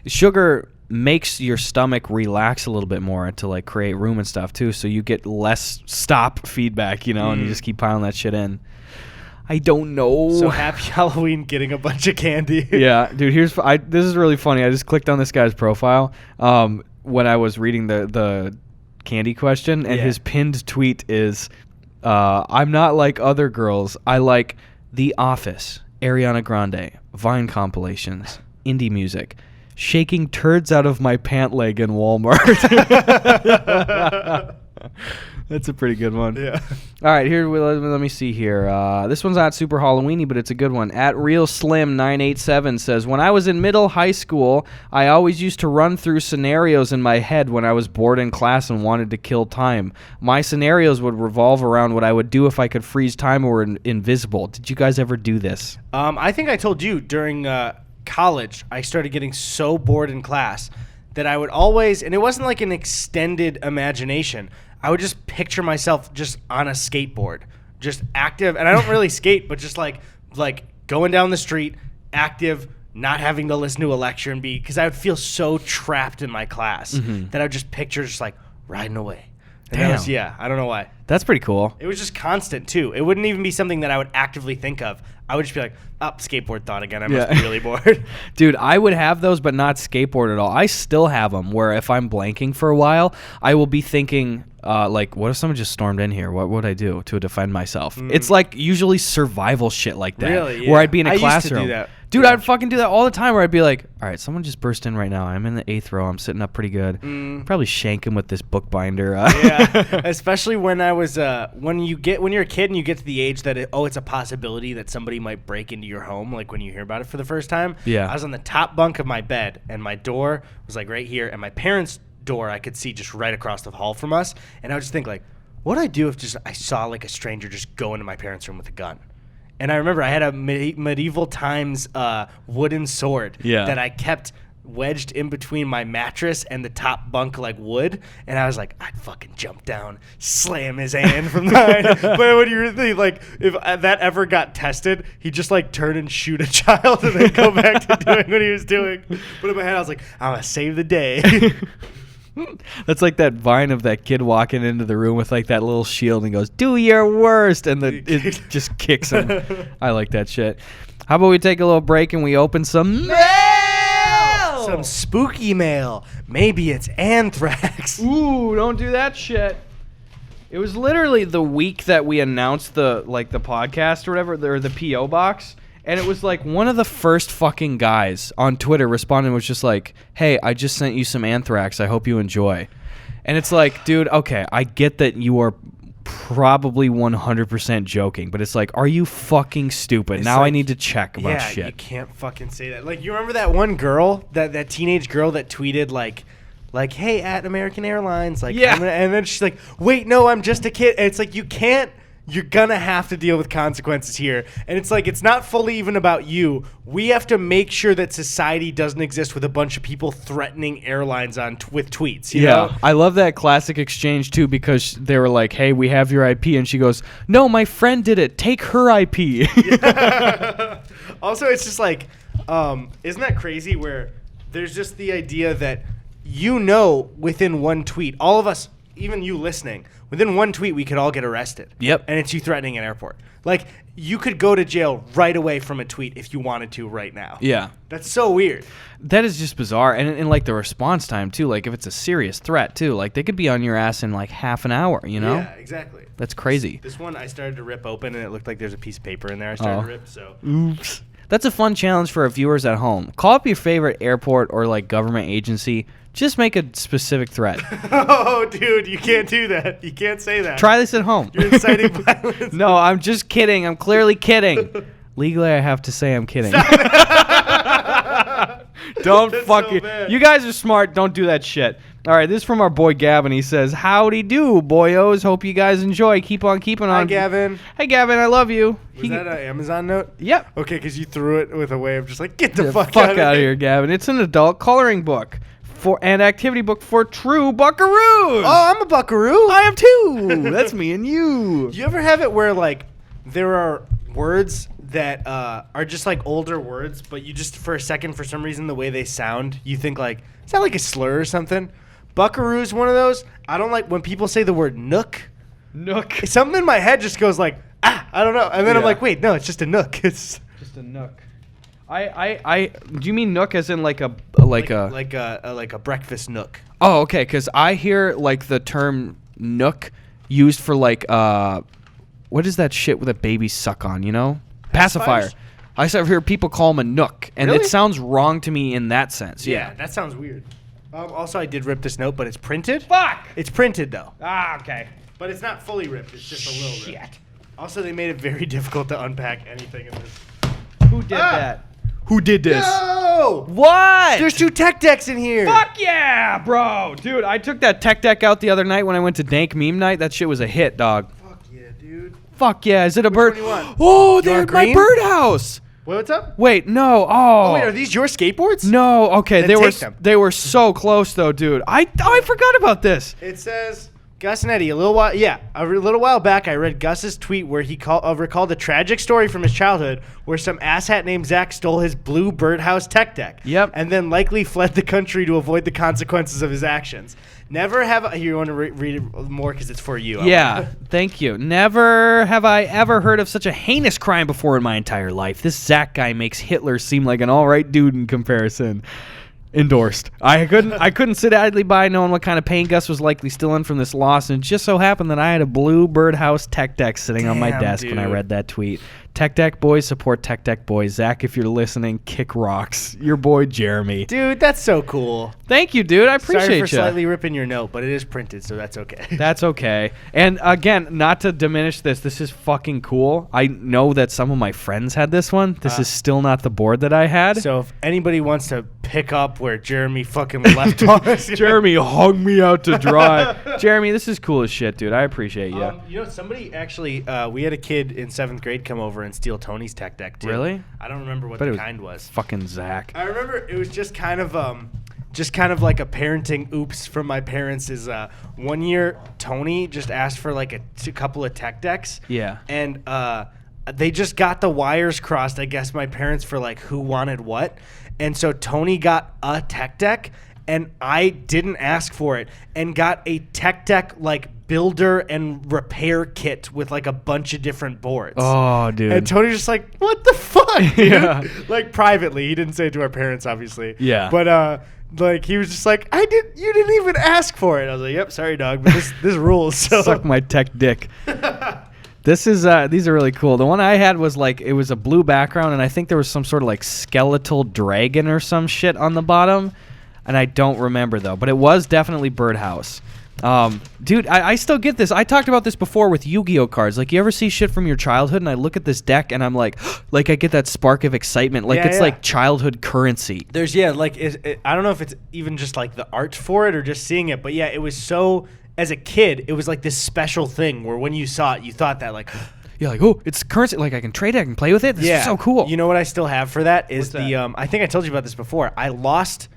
sugar makes your stomach relax a little bit more to like create room and stuff too, so you get less stop feedback, you know, and you just keep piling that shit in. I don't know. So happy Halloween getting a bunch of candy. Yeah, dude, this is really funny. I just clicked on this guy's profile when I was reading the candy question, and his pinned tweet is, I'm not like other girls. I like The Office, Ariana Grande, Vine compilations, indie music, shaking turds out of my pant leg in Walmart. That's a pretty good one. Yeah. All right, here, let me see here. This one's not super Halloweeny, but it's a good one. At RealSlim987 says, when I was in middle high school, I always used to run through scenarios in my head when I was bored in class and wanted to kill time. My scenarios would revolve around what I would do if I could freeze time or invisible. Did you guys ever do this? I think I told you during college, I started getting so bored in class that I would always, and it wasn't like an extended imagination, I would just picture myself just on a skateboard, just active, and I don't really skate, but just like going down the street, active, not having to listen to a lecture, and because I would feel so trapped in my class that I would just picture just like riding away. And Damn. I don't know why. That's pretty cool. It was just constant too. It wouldn't even be something that I would actively think of. I would just be like, skateboard thought again. I must be really bored. Dude, I would have those, but not skateboard at all. I still have them where if I'm blanking for a while, I will be thinking, like, what if someone just stormed in here? What would I do to defend myself? It's like usually survival shit like that. Really? Yeah. Where I'd be in a classroom. I used to do that. Dude, I'd fucking do that all the time where I'd be like, all right, someone just burst in right now. I'm in the 8th row. I'm sitting up pretty good. Probably shank him with this bookbinder. Yeah, especially when I was, when you're a kid and you get to the age that, it's a possibility that somebody might break into your home, like when you hear about it for the first time. Yeah. I was on the top bunk of my bed, and my door was like right here, and my parents' door I could see just right across the hall from us, and I would just think like, what would I do if I saw like a stranger just go into my parents' room with a gun? And I remember I had a medieval times wooden sword that I kept wedged in between my mattress and the top bunk like wood, and I was like, I'd fucking jump down, slam his hand from behind. But when you really like, if that ever got tested, he'd just like turn and shoot a child and then go back to doing what he was doing. But in my head, I was like, I'm gonna save the day. That's like that vine of that kid walking into the room with like that little shield and goes, "Do your worst," and it just kicks him. I like that shit. How about we take a little break and we open some mail? Some spooky mail. Maybe it's anthrax. Ooh, don't do that shit. It was literally the week that we announced the podcast or whatever, or the P.O. box. And it was like one of the first fucking guys on Twitter responding was just like, "Hey, I just sent you some anthrax. I hope you enjoy." And it's like, dude, okay, I get that you are probably 100% joking, but it's like, are you fucking stupid? It's now like, I need to check about shit. Yeah, you can't fucking say that. Like, you remember that one girl, that teenage girl that tweeted like, "Hey, at American Airlines," like, yeah, and then she's like, "Wait, no, I'm just a kid." And it's like, you can't. You're gonna have to deal with consequences here. And it's like, it's not fully even about you. We have to make sure that society doesn't exist with a bunch of people threatening airlines with tweets. You know? I love that classic exchange too, because they were like, "Hey, we have your IP," and she goes, "No, my friend did it. Take her IP." Yeah. Also, it's just like, isn't that crazy where there's just the idea that, within one tweet, all of us, even you listening, within one tweet, we could all get arrested. Yep. And it's you threatening an airport. Like, you could go to jail right away from a tweet if you wanted to right now. Yeah. That's so weird. That is just bizarre. And like the response time, too, like if it's a serious threat, too, like they could be on your ass in like half an hour, you know? Yeah, exactly. That's crazy. This one I started to rip open, and it looked like there's a piece of paper in there I started to rip, so. Oops. That's a fun challenge for our viewers at home. Call up your favorite airport or like government agency. Just make a specific threat. Oh, dude, you can't do that. You can't say that. Try this at home. You're inciting violence. No, I'm just kidding. I'm clearly kidding. Legally, I have to say I'm kidding. Don't fucking. So you guys are smart. Don't do that shit. All right, this is from our boy Gavin. He says, "Howdy do, boyos. Hope you guys enjoy. Keep on keeping on." Hi, Gavin. Hey, Gavin. I love you. Was that an Amazon note? Yep. Okay, because you threw it with a way of just like, get the fuck out of here, Gavin. It's an adult coloring book. And activity book for true buckaroos. Oh, I'm a buckaroo. I am too. That's me and you. Do you ever have it where like there are words that are just like older words, but you just for a second, for some reason, the way they sound, you think like, is that like a slur or something? Buckaroo's one of those. I don't like when people say the word nook. Nook. Something in my head just goes like, I don't know, and then I'm like, wait, no, it's just a nook. It's just a nook. Do you mean nook as in like a breakfast nook? Oh, okay. Because I hear like the term nook used for like what is that shit with a baby suck on? You know, pacifier. I hear people call them a nook, and really? It sounds wrong to me in that sense. Yeah, that sounds weird. Also, I did rip this note, but it's printed. Fuck. It's printed though. Okay. But it's not fully ripped. It's just a little ripped. Also, they made it very difficult to unpack anything in this. Who did that? Who did this? No! What? There's 2 tech decks in here. Fuck yeah, bro. Dude, I took that tech deck out the other night when I went to Dank Meme Night. That shit was a hit, dog. Fuck yeah, dude. Fuck yeah. Is it a bird? Which one do you want? Oh, they're at my birdhouse. What's up? Wait, no. Oh, wait, are these your skateboards? No. Okay, Then they were so close though, dude. I forgot about this. It says Gus and Eddie, a little while back, I read Gus's tweet where he recalled a tragic story from his childhood where some asshat named Zach stole his blue birdhouse tech deck. Yep. And then likely fled the country to avoid the consequences of his actions. Never have you want to read it more because it's for you. Yeah, thank you. Never have I ever heard of such a heinous crime before in my entire life. This Zach guy makes Hitler seem like an all right dude in comparison. Endorsed. I couldn't sit idly by knowing what kind of pain Gus was likely still in from this loss, and it just so happened that I had a blue birdhouse tech deck sitting on my desk when I read that tweet. Tech Deck boys support Tech Deck boys. Zach, if you're listening, kick rocks. Your boy Jeremy. Dude, that's so cool. Thank you, dude. I appreciate you. Sorry for slightly ripping your note, but it is printed, so that's okay. That's okay. And again, not to diminish this, this is fucking cool. I know that some of my friends had this one. This is still not the board that I had. So if anybody wants to pick up where Jeremy fucking left us. Jeremy hung me out to dry. Jeremy, this is cool as shit, dude. I appreciate you. You know, somebody actually, we had a kid in 7th grade come over and steal Tony's tech deck, too. Really? I don't remember what the kind was. Fucking Zach. I remember it was just kind of like a parenting oops from my parents. Is one year Tony just asked for like a couple of tech decks. Yeah. And they just got the wires crossed, I guess, my parents, for like who wanted what. And so Tony got a tech deck, and I didn't ask for it, and got a tech deck like builder and repair kit with like a bunch of different boards. Oh, dude. And Tony's just like, what the fuck, dude? Yeah. Like privately, he didn't say it to our parents, obviously. Yeah. But like he was just like, you didn't even ask for it. I was like, yep, sorry, dog, but this rules. So. Suck my tech dick. These are really cool. The one I had was like, it was a blue background, and I think there was some sort of like skeletal dragon or some shit on the bottom, and I don't remember though. But it was definitely Birdhouse. Dude, I still get this. I talked about this before with Yu-Gi-Oh cards. Like, you ever see shit from your childhood, and I look at this deck, and I'm like, I get that spark of excitement. Like, it's like childhood currency. There's, I don't know if it's even just like the art for it or just seeing it, but yeah, it was so... As a kid, it was like this special thing where when you saw it, you thought that like, yeah, like, oh, it's currency. Like, I can trade it, I can play with it. This is so cool. You know what I still have for that is What's that? I think I told you about this before. I lost.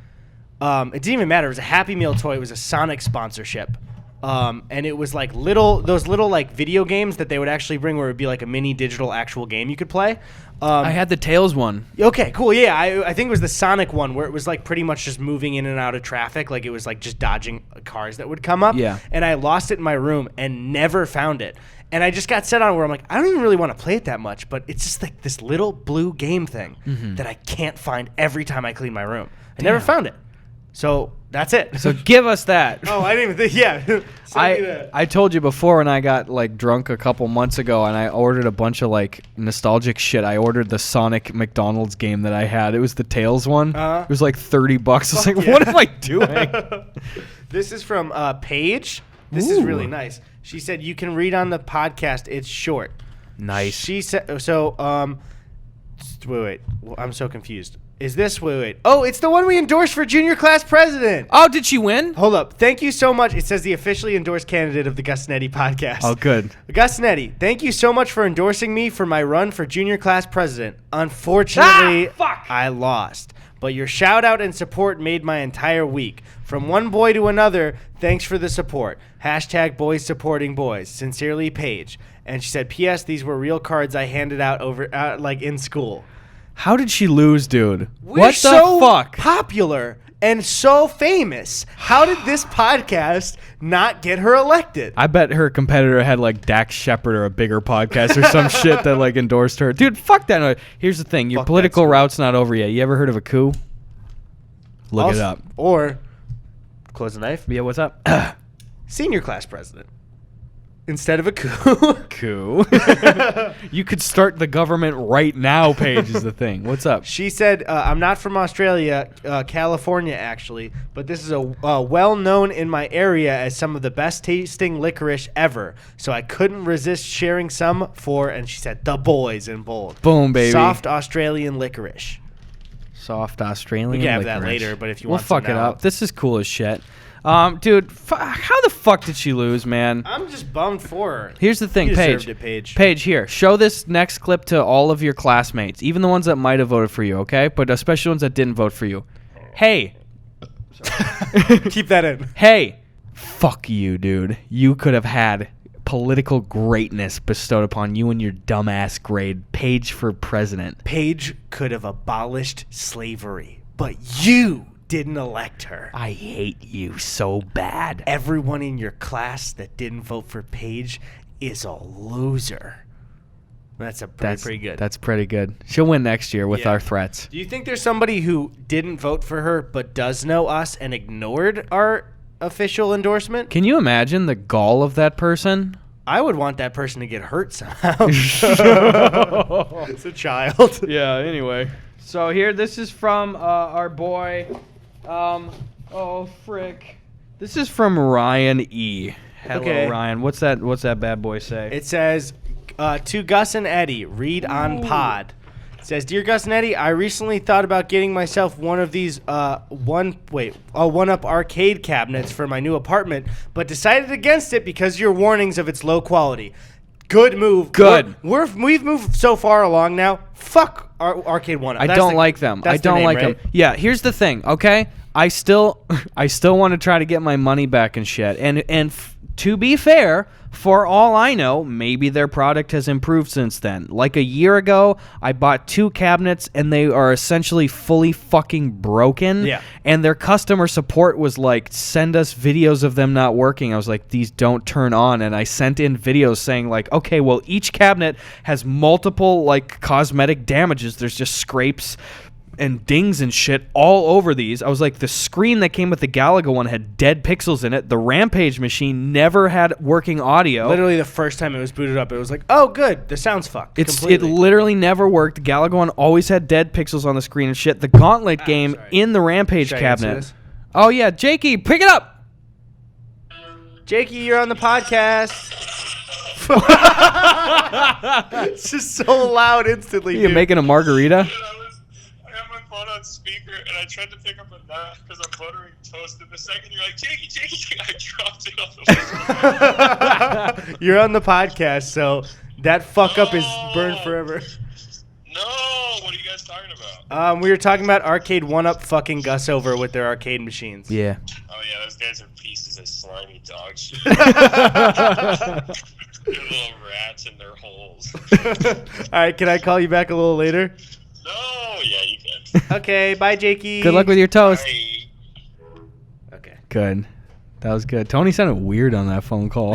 It didn't even matter. It was a Happy Meal toy. It was a Sonic sponsorship. And it was like those little like video games that they would actually bring where it would be like a mini digital actual game you could play. I had the Tails one. Okay, cool. Yeah, I think it was the Sonic one where it was like pretty much just moving in and out of traffic. Like it was like just dodging cars that would come up. Yeah. And I lost it in my room and never found it. And I just got set on where I'm like, I don't even really want to play it that much, but it's just like this little blue game thing that I can't find every time I clean my room. I never found it. So that's it. So give us that. Oh, I didn't even think. Yeah. I told you before when I got like drunk a couple months ago and I ordered a bunch of like nostalgic shit. I ordered the Sonic McDonald's game that I had. It was the Tails one. It was like $30. I was like, what am I doing? This is from Paige. This is really nice. She said, you can read on the podcast. It's short. Nice. She said, so, wait. Well, I'm so confused. Is this, wait. Oh, it's the one we endorsed for junior class president. Oh, did she win? Hold up. Thank you so much. It says the officially endorsed candidate of the Gus Eddy podcast. Oh, good. Gus Eddy, thank you so much for endorsing me for my run for junior class president. Unfortunately, I lost. But your shout out and support made my entire week. From one boy to another, thanks for the support. # boys supporting boys. Sincerely, Paige. And she said, P.S. These were real cards I handed out over like in school. How did she lose, dude? We're so popular and so famous. How did this podcast not get her elected? I bet her competitor had like Dax Shepard or a bigger podcast or some shit that like endorsed her. Dude, fuck that. Here's the thing. Your political route's not over yet. You ever heard of a coup? Look it up. Or, close the knife. Yeah, what's up? Senior class president. Instead of a coup. Coup. You could start the government right now, Paige, is the thing. What's up? She said, I'm not from Australia, California, actually, but this is a well-known in my area as some of the best-tasting licorice ever, so I couldn't resist sharing some for, and she said, the boys in bold. Boom, baby. Soft Australian licorice. Soft Australian We can have licorice. that later, but if you we'll want some fuck it now. up. This is cool as shit. Dude, how the fuck did she lose, man? I'm just bummed for her. Here's the thing, You Paige. deserved it, Paige. Paige, here, show this next clip to all of your classmates, even the ones that might have voted for you, okay? But especially ones that didn't vote for you. Hey. Keep that in. Hey. Fuck you, dude. You could have had political greatness bestowed upon you in your dumbass grade. Paige for president. Paige could have abolished slavery, but you didn't elect her. I hate you so bad. Everyone in your class that didn't vote for Paige is a loser. That's pretty good. That's pretty good. She'll win next year with Yeah. our threats. Do you think there's somebody who didn't vote for her but does know us and ignored our official endorsement? Can you imagine the gall of that person? I would want that person to get hurt somehow. It's a child. Yeah, anyway. So here, this is from our boy, oh, frick. This is from Ryan E. Hello, Okay. Ryan. What's that bad boy say? It says, to Gus and Eddie, read on pod. It Says, Dear Gus and Eddy, I recently thought about getting myself one of these one-up arcade cabinets for my new apartment, but decided against it because of your warnings of its low quality. Good move. Good. We've moved so far along now. Fuck Arcade One Up. I don't like them. I don't like them. Yeah, here's the thing, okay? I still want to try to get my money back and shit. And to be fair, for all I know, maybe their product has improved since then. Like a year ago, I bought 2 cabinets, and they are essentially fully fucking broken. Yeah. And their customer support was like, send us videos of them not working. I was like, these don't turn on. And I sent in videos saying like, okay, well, each cabinet has multiple like cosmetic damages. There's just scrapes and dings and shit all over these. I was like, the screen that came with the Galaga one had dead pixels in it. The Rampage machine never had working audio. Literally the first time it was booted up, it was like, oh, good, the sound's fucked. It literally never worked. The Galaga one always had dead pixels on the screen and shit. The Gauntlet game in the Rampage cabinet. Oh, yeah, Jakey, pick it up. Jakey, you're on the podcast. It's just so loud instantly. You're making a margarita? On speaker, and I tried to pick up a knife because I'm buttering toast. And the second you're like, Jakey, I dropped it on the floor. You're on the podcast, so that fuck up is burned forever. No, what are you guys talking about? We were talking about Arcade One Up fucking Gus over with their arcade machines. Yeah. Oh yeah, those guys are pieces of slimy dog shit. They're little rats in their holes. All right, can I call you back a little later? No, yeah, you can. Okay, bye, Jakey. Good luck with your toast. Bye. Okay. Good. That was good. Tony sounded weird on that phone call.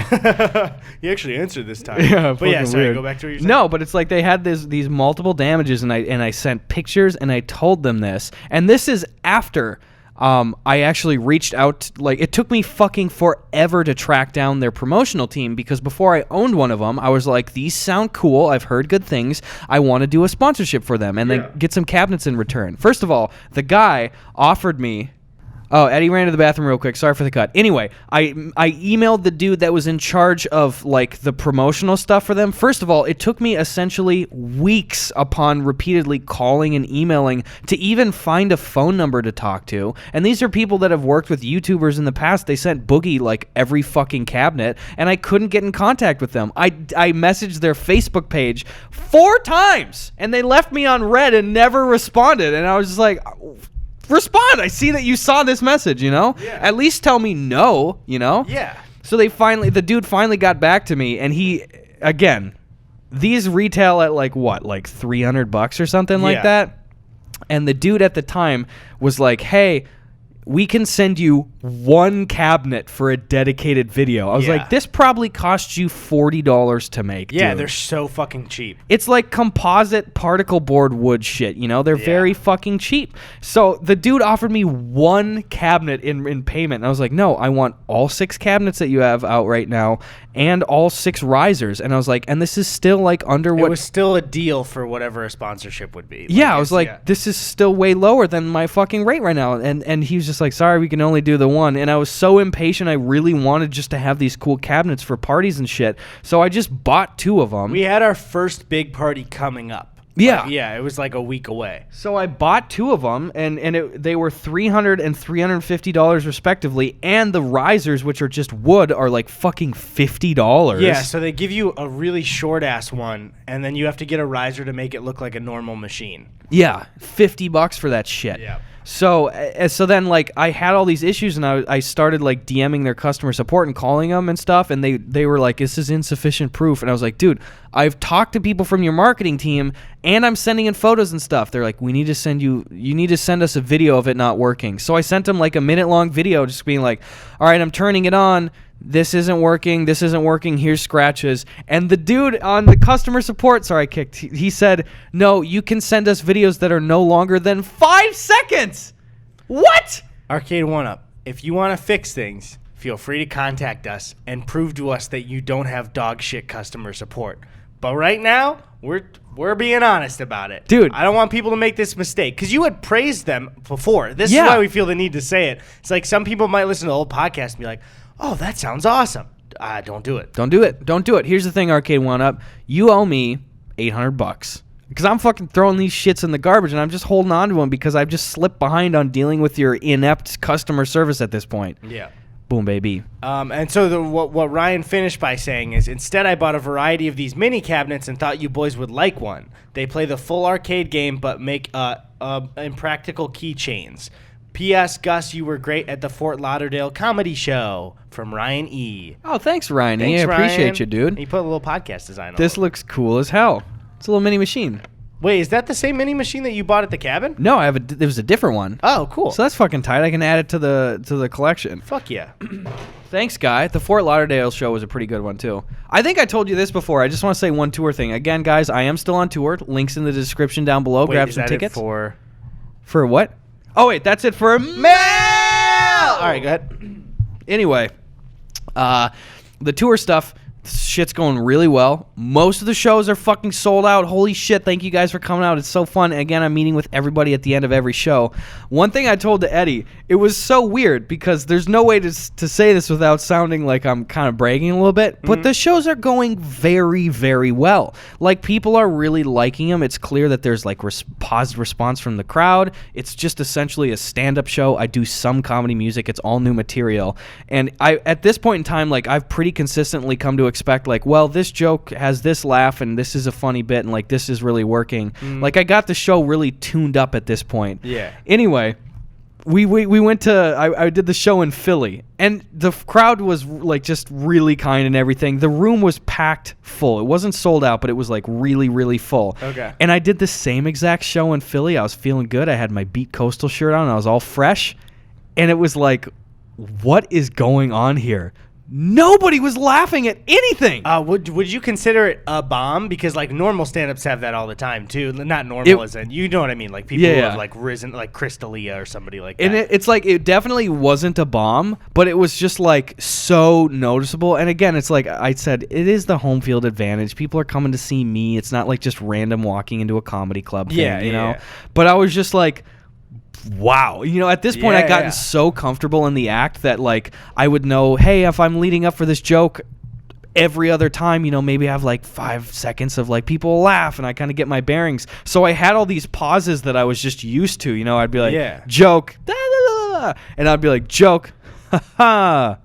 He actually answered this time. Yeah, but yeah, sorry, weird. go back to what you're saying. No, but it's like they had these multiple damages, and I sent pictures, and I told them this. And this is after I actually reached out. Like, it took me fucking forever to track down their promotional team, because before I owned one of them, I was like, these sound cool. I've heard good things. I want to do a sponsorship for them and then get some cabinets in return. First of all, the guy offered me... Oh, Eddie ran to the bathroom real quick. Sorry for the cut. Anyway, I emailed the dude that was in charge of like the promotional stuff for them. First of all, it took me essentially weeks upon repeatedly calling and emailing to even find a phone number to talk to. And these are people that have worked with YouTubers in the past. They sent Boogie like every fucking cabinet, and I couldn't get in contact with them. I messaged their Facebook page 4 times, and they left me on red and never responded. And I was just like... Respond. I see that you saw this message, you know? Yeah. At least tell me no, you know? Yeah. So the dude finally got back to me, and he, again, these retail at like what? Like $300 or something like that? And the dude at the time was like, hey, we can send you 1 cabinet for a dedicated video. I was like, this probably cost you $40 to make. Yeah, dude. they're so fucking cheap. It's like composite particle board wood shit, you know? They're very fucking cheap. So the dude offered me 1 cabinet in payment. And I was like, no, I want all 6 cabinets that you have out right now and all 6 risers. And I was like, and this is still like under what... It was still a deal for whatever a sponsorship would be. Yeah, I was like, this is still way lower than my fucking rate right now. And he was just like, sorry, we can only do the 1. And I was so impatient. I really wanted just to have these cool cabinets for parties and shit. So I just bought 2 of them. We had our first big party coming up. Yeah. Like, yeah, it was like a week away. So I bought 2 of them, and they were $300 and $350 respectively. And the risers, which are just wood, are like fucking $50. Yeah, so they give you a really short-ass one, and then you have to get a riser to make it look like a normal machine. Yeah, $50 for that shit. Yeah. So then, like, I had all these issues, and I started, like, DMing their customer support and calling them and stuff, and they were like, this is insufficient proof. And I was like, dude, I've talked to people from your marketing team, and I'm sending in photos and stuff. They're like, you need to send us a video of it not working. So I sent them, like, a minute-long video just being like, all right, I'm turning it on. This isn't working. Here's scratches. And the dude on the customer support, he said, no, you can send us videos that are no longer than 5 seconds. What? Arcade One Up, if you want to fix things, feel free to contact us and prove to us that you don't have dog shit customer support. But right now, we're being honest about it. Dude. I don't want people to make this mistake, because you had praised them before. This is why we feel the need to say it. It's like some people might listen to the whole podcast and be like, oh, that sounds awesome. Don't do it. Don't do it. Here's the thing, Arcade One Up. You owe me $800. Because I'm fucking throwing these shits in the garbage, and I'm just holding on to them because I've just slipped behind on dealing with your inept customer service at this point. Yeah. Boom, baby. And so what Ryan finished by saying is, instead I bought a variety of these mini cabinets and thought you boys would like one. They play the full arcade game but make impractical keychains. P.S. Gus, you were great at the Fort Lauderdale comedy show. From Ryan E. Oh, thanks, Ryan. Thanks, I appreciate Ryan. you, dude. He put a little podcast design on This it. looks cool as hell. It's a little mini machine. Wait, is that the same mini machine that you bought at the cabin? No, there was a different one. Oh, cool. So that's fucking tight. I can add it to the collection. Fuck yeah. Thanks, Guy. The Fort Lauderdale show was a pretty good one, too. I think I told you this before. I just want to say one tour thing. Again, guys, I am still on tour. Links in the description down below. Wait, Grab is some that tickets. It for what? Oh, wait. That's it for mail! All right, go ahead. Anyway, the tour stuff, shit's going really well. Most of the shows are fucking sold out. Holy shit, thank you guys for coming out. It's so fun. Again, I'm meeting with everybody at the end of every show. One thing I told to Eddie, it was so weird because there's no way to say this without sounding like I'm kind of bragging a little bit, but the shows are going very, very well. Like, people are really liking them. It's clear that there's like positive response from the crowd. It's just essentially a stand-up show. I do some comedy music. It's all new material. And at this point in time, like, I've pretty consistently come to expect, like, well, this joke has this laugh and this is a funny bit and like this is really working. Like, I got the show really tuned up at this point. Yeah. Anyway, we went to I did the show in Philly and the crowd was like just really kind and everything. The room was packed full. It wasn't sold out, but it was like really, really full. Okay. And I did the same exact show in Philly. I was feeling good. I had my Beat Coastal shirt on. I was all fresh. And it was like, what is going on here? Nobody was laughing at anything. Would you consider it a bomb? Because like normal stand-ups have that all the time too. Not normal as in, you know what I mean? Like people who have like risen, like Chris D'Elia or somebody like that. And it's like, it definitely wasn't a bomb, but it was just like so noticeable. And again, it's like I said, it is the home field advantage. People are coming to see me. It's not like just random walking into a comedy club thing, you know? But I was just like, wow. You know, at this point, I'd gotten so comfortable in the act that, like, I would know, hey, if I'm leading up for this joke every other time, you know, maybe I have, like, 5 seconds of, like, people will laugh, and I kind of get my bearings. So I had all these pauses that I was just used to, you know. I'd be like, joke, da, da, da, da, and I'd be like, joke, ha, ha.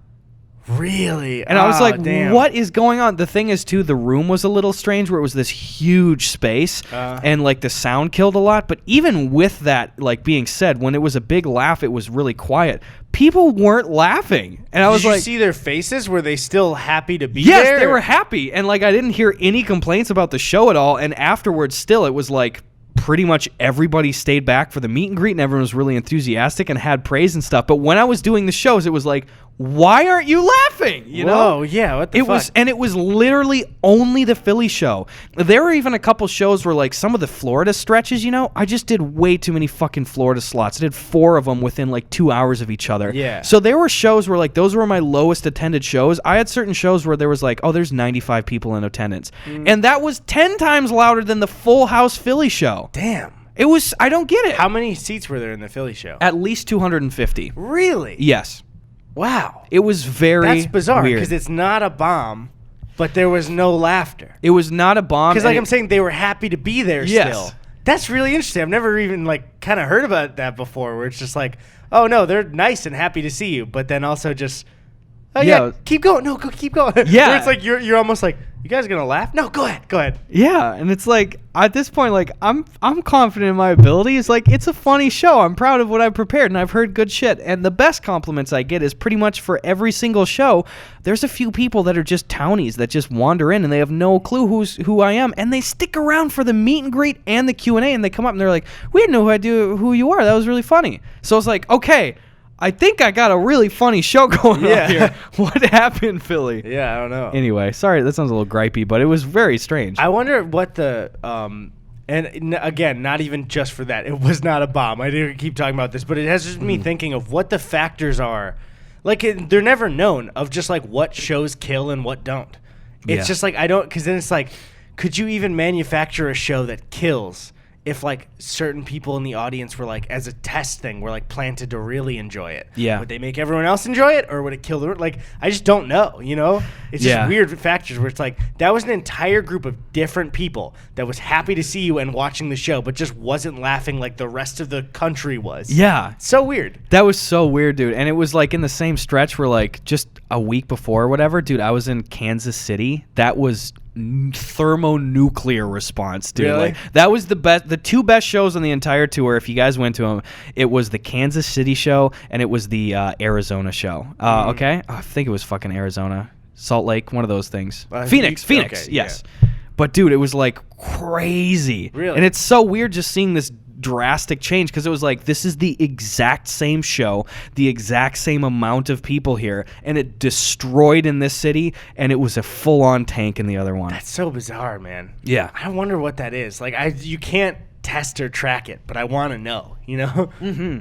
Really? And I was like, damn. what is going on? The thing is, too, the room was a little strange where it was this huge space and, like, the sound killed a lot. But even with that, like, being said, when it was a big laugh, it was really quiet. People weren't laughing. And I was Did like, you see their faces? Were they still happy to be yes, there? Yes, they were happy. And, like, I didn't hear any complaints about the show at all. And afterwards, still, it was like, pretty much everybody stayed back for the meet and greet and everyone was really enthusiastic and had praise and stuff. But when I was doing the shows, it was like, why aren't you laughing? You know? Whoa, yeah, what the fuck? It was literally only the Philly show. There were even a couple shows where, like, some of the Florida stretches, you know, I just did way too many fucking Florida slots. I did 4 of them within, like, 2 hours of each other. Yeah. So there were shows where, like, those were my lowest attended shows. I had certain shows where there was, like, oh, there's 95 people in attendance. And that was 10 times louder than the Full House Philly show. Damn. It was, I don't get it. How many seats were there in the Philly show? At least 250. Really? Yes. Wow. It was very That's bizarre weird. because it's not a bomb, but there was no laughter. It was not a bomb. Because, like I'm saying, they were happy to be there still. That's really interesting. I've never even, like, kind of heard about that before, where it's just like, oh, no, they're nice and happy to see you, but then also just, oh, yeah, keep going. No, keep going. Yeah. Where it's like you're almost like, you guys are going to laugh? No, go ahead. Yeah, and it's like, at this point, like, I'm confident in my ability. It's like, it's a funny show. I'm proud of what I've prepared, and I've heard good shit. And the best compliments I get is pretty much for every single show, there's a few people that are just townies that just wander in, and they have no clue who I am, and they stick around for the meet and greet and the Q&A, and they come up, and they're like, we had no idea who you are. That was really funny. So it's like, okay, I think I got a really funny show going on here. What happened, Philly? Yeah, I don't know. Anyway, sorry, that sounds a little gripey, but it was very strange. I wonder what the and again, not even just for that. It was not a bomb. I didn't keep talking about this, but it has just me thinking of what the factors are. Like, they're never known of just like what shows kill and what don't. It's just like, I don't, because then it's like, could you even manufacture a show that kills if like certain people in the audience were like, as a test thing, were like planted to really enjoy it. Yeah. Would they make everyone else enjoy it, or would it kill the, like, I just don't know, you know? It's just weird factors where it's like, that was an entire group of different people that was happy to see you and watching the show, but just wasn't laughing like the rest of the country was. Yeah. So weird. That was so weird, dude. And it was like in the same stretch where like just a week before or whatever, dude, I was in Kansas City. That was thermonuclear response, dude. Really? Like, that was the two best shows on the entire tour. If you guys went to them, it was the Kansas City show and it was the Arizona show. Okay, I think it was fucking Arizona, Salt Lake, one of those things. Phoenix, okay, yes. Yeah. But dude, it was like crazy. Really? And it's so weird just seeing this drastic change, because it was like, this is the exact same show, the exact same amount of people here, and it destroyed in this city, and it was a full-on tank in the other one. That's so bizarre, man. Yeah. I wonder what that is. Like, you can't test or track it, but I want to know, you know? Mm-hmm.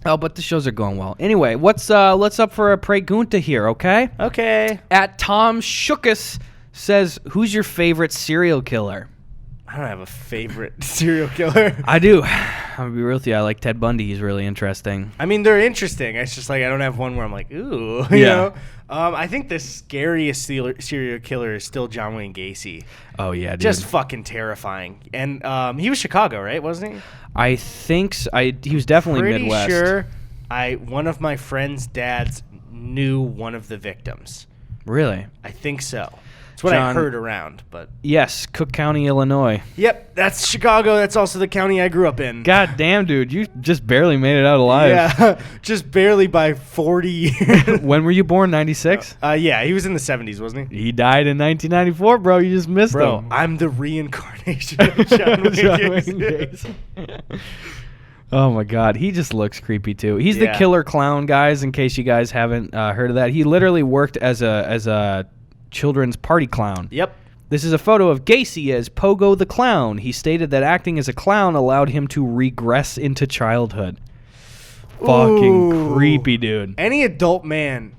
Oh, but the shows are going well. Anyway, let's up for a pregunta here, okay? Okay. At Tom Shookus says, who's your favorite serial killer? I don't have a favorite serial killer. I do. I'm gonna be real with you. I like Ted Bundy. He's really interesting. I mean, they're interesting. It's just like I don't have one where I'm like, ooh, you Yeah. know. I think the scariest serial killer is still John Wayne Gacy. Oh yeah, dude. Just fucking terrifying. And he was Chicago, right? Wasn't he? I think so. He was definitely Pretty Midwest. sure. One of my friend's dads knew one of the victims. Really? I think so. That's what I heard around, but yes, Cook County, Illinois. Yep, that's Chicago. That's also the county I grew up in. God damn, dude, you just barely made it out alive. Yeah, just barely by 40 years. When were you born? 96? Yeah, he was in the 70s, wasn't he? He died in 1994, bro. You just missed Bro, him. I'm the reincarnation of John Wayne Gacy. Oh my God, he just looks creepy too. He's the Yeah. killer clown, guys. In case you guys haven't heard of that, he literally worked as a children's party clown. Yep. This is a photo of Gacy as Pogo the Clown. He stated that acting as a clown allowed him to regress into childhood. Fucking Ooh. creepy, dude. Any adult man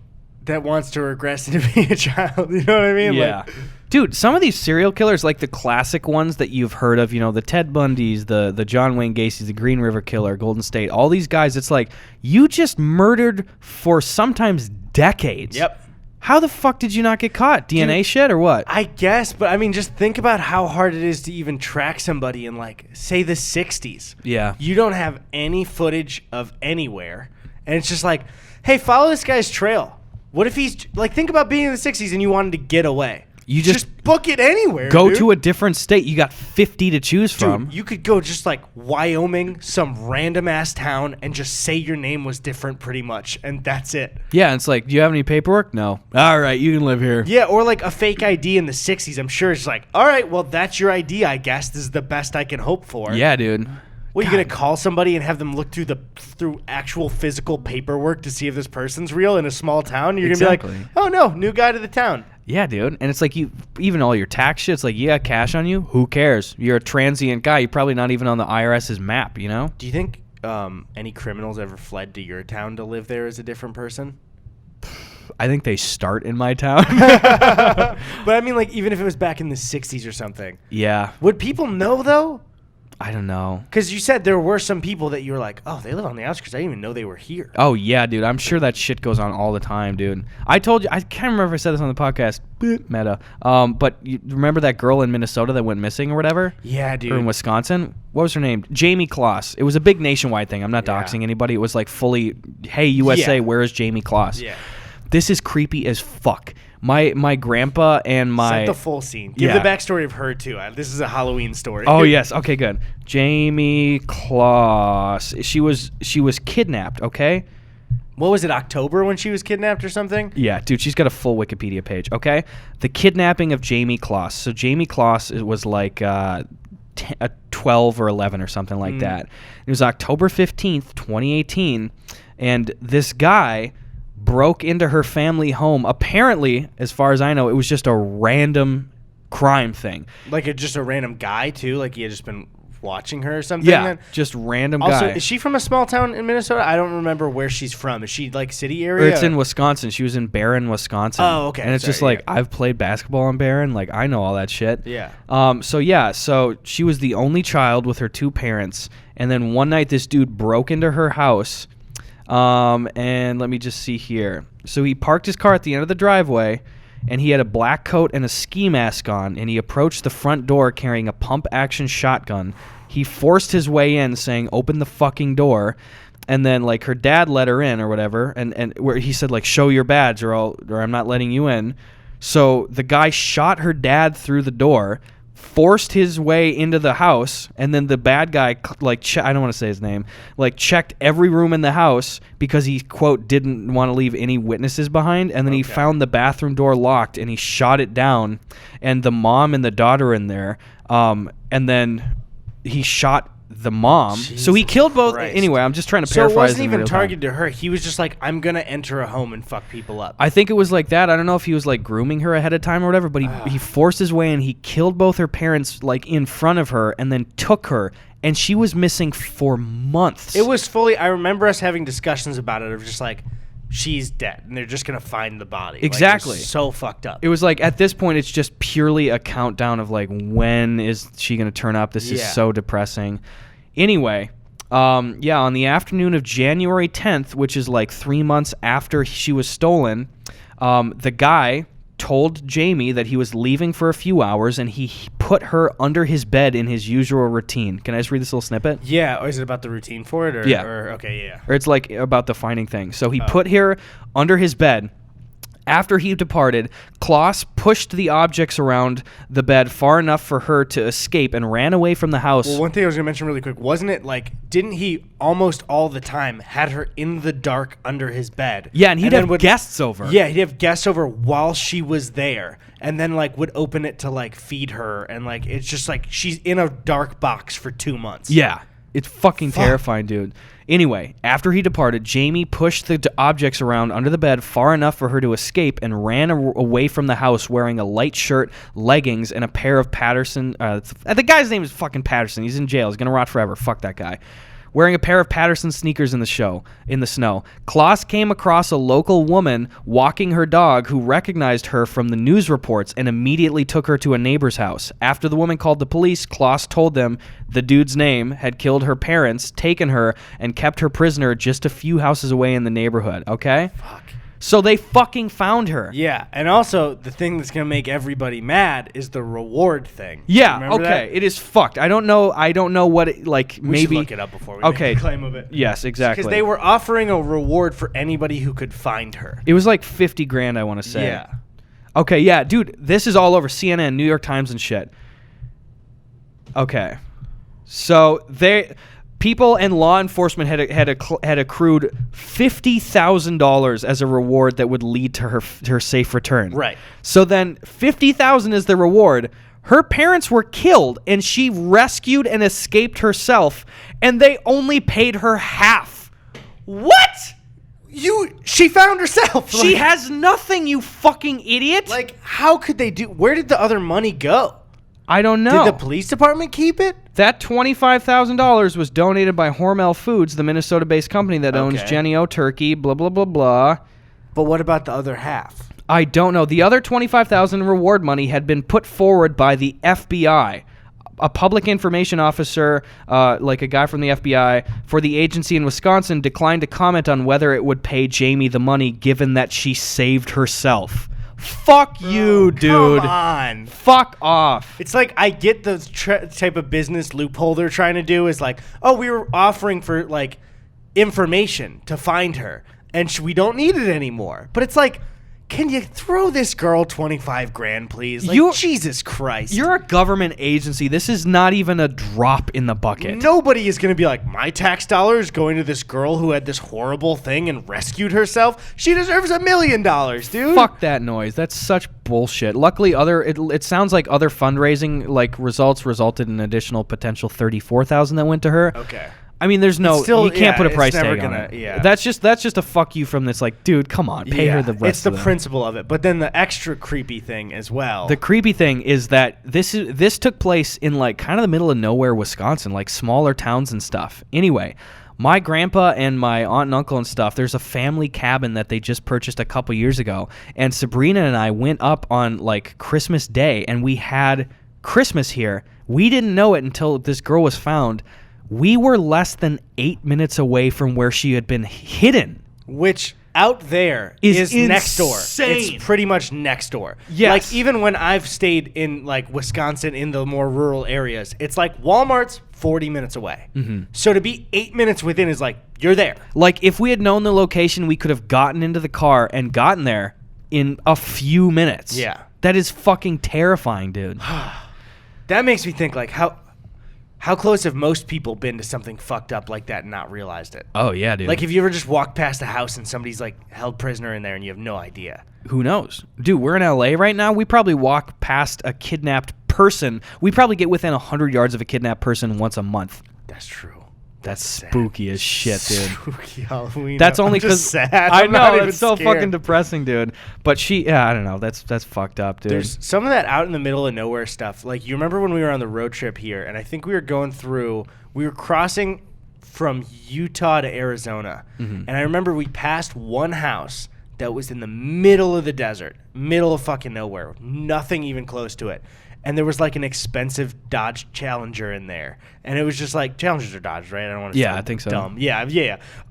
that wants to regress into being a child, you know what I mean? Yeah. Like, Dude, some of these serial killers, like the classic ones that you've heard of, you know, the Ted Bundys, the John Wayne Gacy's, the Green River Killer, Golden State, all these guys, it's like, you just murdered for sometimes decades. Yep. How the fuck did you not get caught? DNA shit or what? I guess, but I mean, just think about how hard it is to even track somebody in, like, say the 60s. Yeah. You don't have any footage of anywhere, and it's just like, hey, follow this guy's trail. What if he's, like, think about being in the 60s and you wanted to get away. You just book it anywhere. Go dude. to a different state. You got 50 to choose Dude, from. you could go just like Wyoming, some random ass town, and just say your name was different pretty much, and that's it. Yeah, it's like, do you have any paperwork? No. All right, you can live here. Yeah, or like a fake ID in the 60s. I'm sure it's like, all right, well, that's your ID, I guess. This is the best I can hope for. Yeah, dude. Well, you're going to call somebody and have them look through actual physical paperwork to see if this person's real in a small town? You're going to be like, oh, no, new guy to the town. Yeah, dude. And it's like, you even all your tax shit, it's like, you got cash on you? Who cares? You're a transient guy. You're probably not even on the IRS's map, you know? Do you think any criminals ever fled to your town to live there as a different person? I think they start in my town. But I mean, like, even if it was back in the 60s or something. Yeah. Would people know, though? I don't know. Because you said there were some people that you were like, oh, they live on the outskirts. I didn't even know they were here. Oh, yeah, dude. I'm sure that shit goes on all the time, dude. I told you, I can't remember if I said this on the podcast. Meta. But you remember that girl in Minnesota that went missing or whatever? Yeah, dude. Or in Wisconsin? What was her name? Jamie Kloss. It was a big nationwide thing. I'm not doxing anybody. It was like fully, hey, USA, where is Jamie Kloss? Yeah. This is creepy as fuck. My grandpa and my... Set the full scene. Give the backstory of her, too. This is a Halloween story. Oh, yes. Okay, good. Jamie Kloss. She was kidnapped, okay? What was it, October when she was kidnapped or something? Yeah, dude, she's got a full Wikipedia page, okay? The kidnapping of Jamie Kloss. So Jamie Kloss was like 12 or 11 or something like that. It was October 15th, 2018, and this guy broke into her family home. Apparently, as far as I know, it was just a random crime thing. Like just a random guy, too? Like he had just been watching her or something. Yeah, then? just random Also, guy. is she from a small town in Minnesota? I don't remember where she's from. Is she like city area? Or it's in Wisconsin. She was in Barron, Wisconsin. Oh, okay. And it's just like, I've played basketball in Barron. Like, I know all that shit. Yeah. So she was the only child with her two parents. And then one night, this dude broke into her house. And let me just see here. So he parked his car at the end of the driveway, and he had a black coat and a ski mask on, and he approached the front door carrying a pump-action shotgun. He forced his way in, saying, "Open the fucking door." And then, like, her dad let her in or whatever, and where he said, like, "Show your badge or I'm not letting you in." So the guy shot her dad through the door, forced his way into the house, and then the bad guy, like, I don't want to say his name, like, checked every room in the house because he, quote, didn't want to leave any witnesses behind, and then he found the bathroom door locked, and he shot it down, and the mom and the daughter in there, and then he shot the mom. So he killed both. Christ. Anyway, I'm just trying to So paraphrase. it wasn't in even real time. targeted to her. He was just like, I'm going to enter a home and fuck people up. I think it was like that. I don't know if he was like grooming her ahead of time or whatever, but he forced his way in. He killed both her parents like in front of her and then took her, and she was missing for months. It was fully, I remember us having discussions about it of just like, she's dead and they're just going to find the body. Exactly. Like, so fucked up. It was like at this point it's just purely a countdown of like, when is she going to turn up? This is so depressing. Anyway, on the afternoon of January 10th, which is like 3 months after she was stolen, the guy told Jamie that he was leaving for a few hours, and he put her under his bed in his usual routine. Can I just read this little snippet? Yeah. Or is it about the routine for it? Or, Yeah. Or it's like about the finding thing. So he put her under his bed. After he departed, Klaus pushed the objects around the bed far enough for her to escape and ran away from the house. Well, one thing I was going to mention really quick, wasn't it like, didn't he almost all the time had her in the dark under his bed? Yeah, and he'd then have guests over. Yeah, he'd have guests over while she was there, and then like would open it to like feed her, and like it's just like she's in a dark box for 2 months. Yeah, it's fucking terrifying, dude. Anyway, after he departed, Jamie pushed the objects around under the bed far enough for her to escape and ran away from the house wearing a light shirt, leggings, and a pair of Patterson... the guy's name is fucking Patterson. He's in jail. He's going to rot forever. Fuck that guy. Wearing a pair of Patterson sneakers in the snow. Klaus came across a local woman walking her dog who recognized her from the news reports and immediately took her to a neighbor's house. After the woman called the police, Klaus told them the dude's name had killed her parents, taken her, and kept her prisoner just a few houses away in the neighborhood. Okay? Fuck. So they fucking found her. Yeah, and also the thing that's gonna make everybody mad is the reward thing. Yeah, Remember okay, that? it is fucked. I don't know what it, like, We maybe should look it up before we make a claim of it. Yes, exactly. Because they were offering a reward for anybody who could find her. It was like 50 grand, I want to say. Yeah. Okay, yeah, dude, this is all over CNN, New York Times and shit. Okay. So people and law enforcement had accrued $50,000 as a reward that would lead to her safe return. Right. So then $50,000 is the reward. Her parents were killed, and she rescued and escaped herself, and they only paid her half. What? She found herself. She has nothing, you fucking idiot. Like, how could they do? Where did the other money go? I don't know. Did the police department keep it? That $25,000 was donated by Hormel Foods, the Minnesota-based company that owns Jenny O Turkey, blah, blah, blah, blah. But what about the other half? I don't know. The other $25,000 reward money had been put forward by the FBI. A public information officer, like a guy from the FBI, for the agency in Wisconsin, declined to comment on whether it would pay Jamie the money given that she saved herself. Fuck you, dude. Come on. Fuck off. It's like, I get the type of business loophole they're trying to do is like, oh, we were offering for like information to find her and we don't need it anymore. But it's like, can you throw this girl 25 grand, please? Like, Jesus Christ. You're a government agency. This is not even a drop in the bucket. Nobody is going to be like, my tax dollar is going to this girl who had this horrible thing and rescued herself. She deserves $1 million, dude. Fuck that noise. That's such bullshit. Luckily, it sounds like other fundraising like resulted in an additional potential $34,000 that went to her. Okay. I mean, there's no, Still, you can't put a it's price never tag on gonna- it. yeah. That's just a fuck you from this, like, dude, come on, pay her the rest It's the of it. principle of it. But then the extra creepy thing as well. The creepy thing is that this took place in like kind of the middle of nowhere, Wisconsin, like smaller towns and stuff. Anyway, my grandpa and my aunt and uncle and stuff, there's a family cabin that they just purchased a couple years ago. And Sabrina and I went up on like Christmas Day and we had Christmas here. We didn't know it until this girl was found. We were less than 8 minutes away from where she had been hidden. Which out there Is next door. insane. It's pretty much next door. Yes. Like even when I've stayed in like Wisconsin in the more rural areas, it's like Walmart's 40 minutes away. So to be 8 minutes within is like you're there. Like, if we had known the location, we could have gotten into the car and gotten there in a few minutes. Yeah. That is fucking terrifying, dude. That makes me think like how close have most people been to something fucked up like that and not realized it? Oh, yeah, dude. Like, have you ever just walked past a house and somebody's like held prisoner in there and you have no idea? Who knows? Dude, we're in LA right now. We probably walk past a kidnapped person. We probably get within 100 yards of a kidnapped person once a month. That's true. That's sad. spooky as shit, dude. Spooky Halloween. That's only I'm just because sad. I I'm not know even it's so scared. fucking depressing, dude. But I don't know. That's fucked up, dude. There's some of that out in the middle of nowhere stuff. Like, you remember when we were on the road trip here, and I think we were crossing from Utah to Arizona. And I remember we passed one house that was in the middle of the desert, middle of fucking nowhere, nothing even close to it. And there was like an expensive Dodge Challenger in there. And it was just like, Challengers are Dodge, right? I don't want to I think so. dumb. Yeah.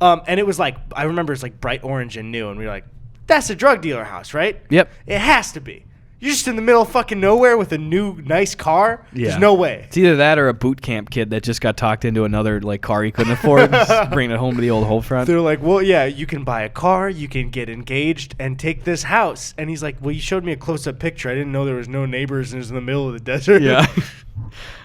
And it was like, I remember it's like bright orange and new. And we were like, that's a drug dealer house, right? Yep. It has to be. You're just in the middle of fucking nowhere with a new, nice car? Yeah. There's no way. It's either that or a boot camp kid that just got talked into another like car he couldn't afford, just bringing it home to the old home front. They're like, well, yeah, you can buy a car, you can get engaged, and take this house. And he's like, well, you showed me a close-up picture. I didn't know there was no neighbors and it was in the middle of the desert. Yeah.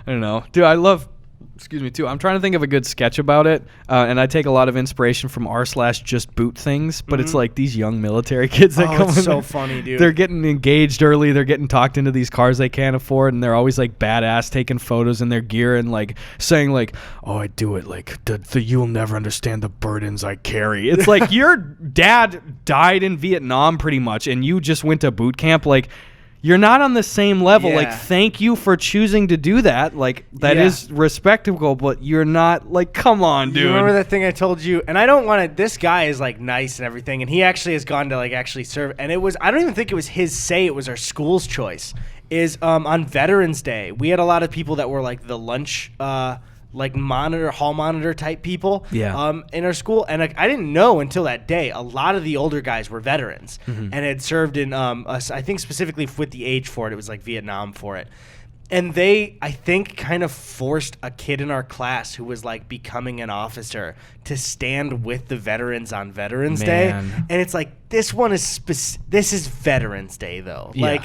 I don't know. Dude, I love... Excuse me, too. I'm trying to think of a good sketch about it, and I take a lot of inspiration from r/just boot things, but it's like these young military kids that come it's in so there. funny, dude. They're getting engaged early. They're getting talked into these cars they can't afford, and they're always like badass taking photos in their gear and like saying like, oh, I do it like you'll never understand the burdens I carry. It's like your dad died in Vietnam pretty much, and you just went to boot camp. Like, you're not on the same level. Yeah. Like, thank you for choosing to do that. Like, that is respectable, but you're not, like, come on, dude. You remember that thing I told you? And I don't want to, this guy is like nice and everything, and he actually has gone to like actually serve. And it was, I don't even think it was his say, it was our school's choice. Is on Veterans Day, we had a lot of people that were like the lunch, like hall monitor type people in our school. And like, I didn't know until that day, a lot of the older guys were veterans and had served in, I think specifically with the age for it, it was like Vietnam for it. And they, I think, kind of forced a kid in our class who was like becoming an officer to stand with the veterans on Veterans Day. And it's like, this is Veterans Day though. Yeah. Like,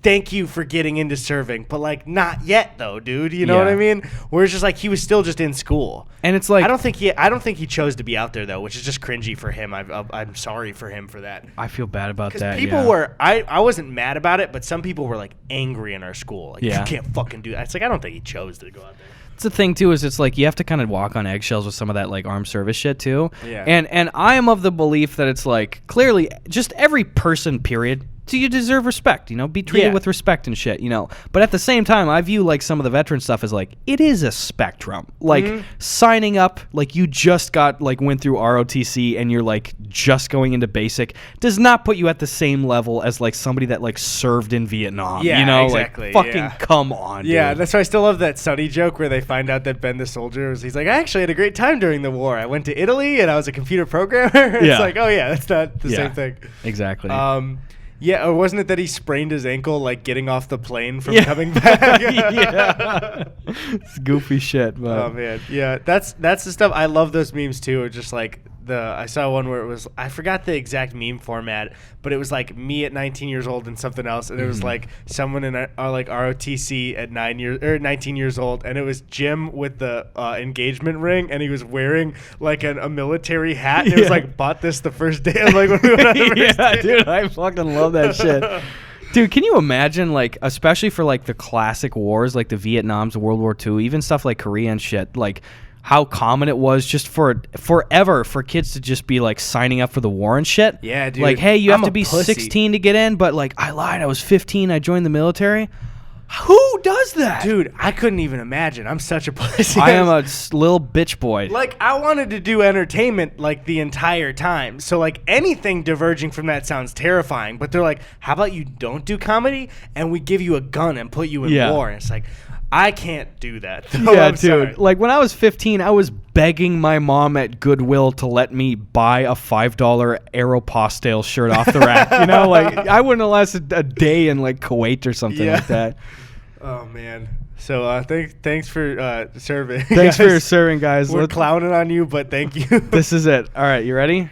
thank you for getting into serving, but like not yet though, dude. You know what I mean? Where it's just like he was still just in school, and it's like I don't think he chose to be out there though, which is just cringy for him. I'm sorry for him for that. I feel bad about that. Because people were, I wasn't mad about it, but some people were like angry in our school. Like, you can't fucking do that. It's like, I don't think he chose to go out there. It's the thing too, is it's like you have to kind of walk on eggshells with some of that like armed service shit too. Yeah. And I am of the belief that it's like clearly just every person, period. So you deserve respect, you know, be treated with respect and shit, you know. But at the same time, I view like some of the veteran stuff as like, it is a spectrum. Like signing up, like you just went through ROTC and you're like just going into basic does not put you at the same level as like somebody that like served in Vietnam. Yeah, you know, exactly. like fucking come on, Yeah, dude. that's why I still love that Sonny joke where they find out that Ben the soldier he's like, I actually had a great time during the war. I went to Italy and I was a computer programmer. It's like, oh yeah, that's not the same thing. Exactly. Yeah, or wasn't it that he sprained his ankle like getting off the plane from coming back? It's goofy shit, but oh man, yeah, that's the stuff. I love those memes too. Just like I saw one where it was, I forgot the exact meme format, but it was like me at 19 years old and something else, and it was like someone in our like ROTC at 19 years old, and it was Jim with the engagement ring, and he was wearing like a military hat. And it was like, bought this the first day. I was like, when we went on the first day. Dude, I fucking love that shit. Dude, can you imagine, like, especially for like the classic wars, like the Vietnams, World War II, even stuff like Korea and shit, like, how common it was just for forever for kids to just be like signing up for the war and shit. Yeah, dude. Like, hey, you I'm have to a be pussy. 16 to get in, but like I lied, I was 15, I joined the military. Who does that? Dude, I couldn't even imagine. I'm such a pussy. I am a little bitch boy. Like, I wanted to do entertainment, like, the entire time. So, like, anything diverging from that sounds terrifying. But they're like, how about you don't do comedy, and we give you a gun and put you in Yeah. war? And it's like, I can't do that. though. Yeah, I'm dude. sorry. Like when I was 15, I was begging my mom at Goodwill to let me buy a $5 Aeropostale shirt off the rack. You know, like I wouldn't have lasted a day in like Kuwait or something like that. Oh, man. So, thanks for serving. Thanks for guys. your serving, guys. We're clowning on you, but thank you. This is it. All right, you ready?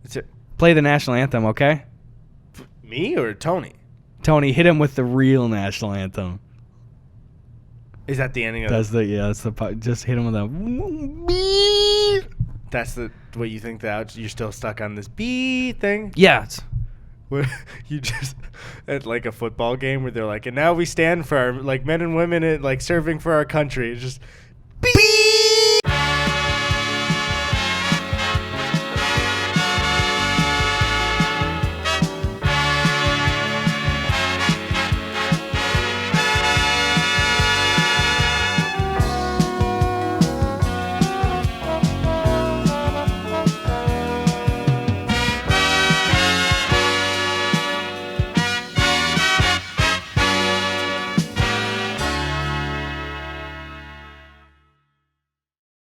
Is it Play the national anthem, okay? me or Tony? Tony, hit him with the real national anthem. Is that the ending of That's just hit him with a. That's what you think that you're still stuck on this B thing? Yeah. It's, Where you just at like a football game where they're like, and now we stand for our like men and women at like serving for our country. It's just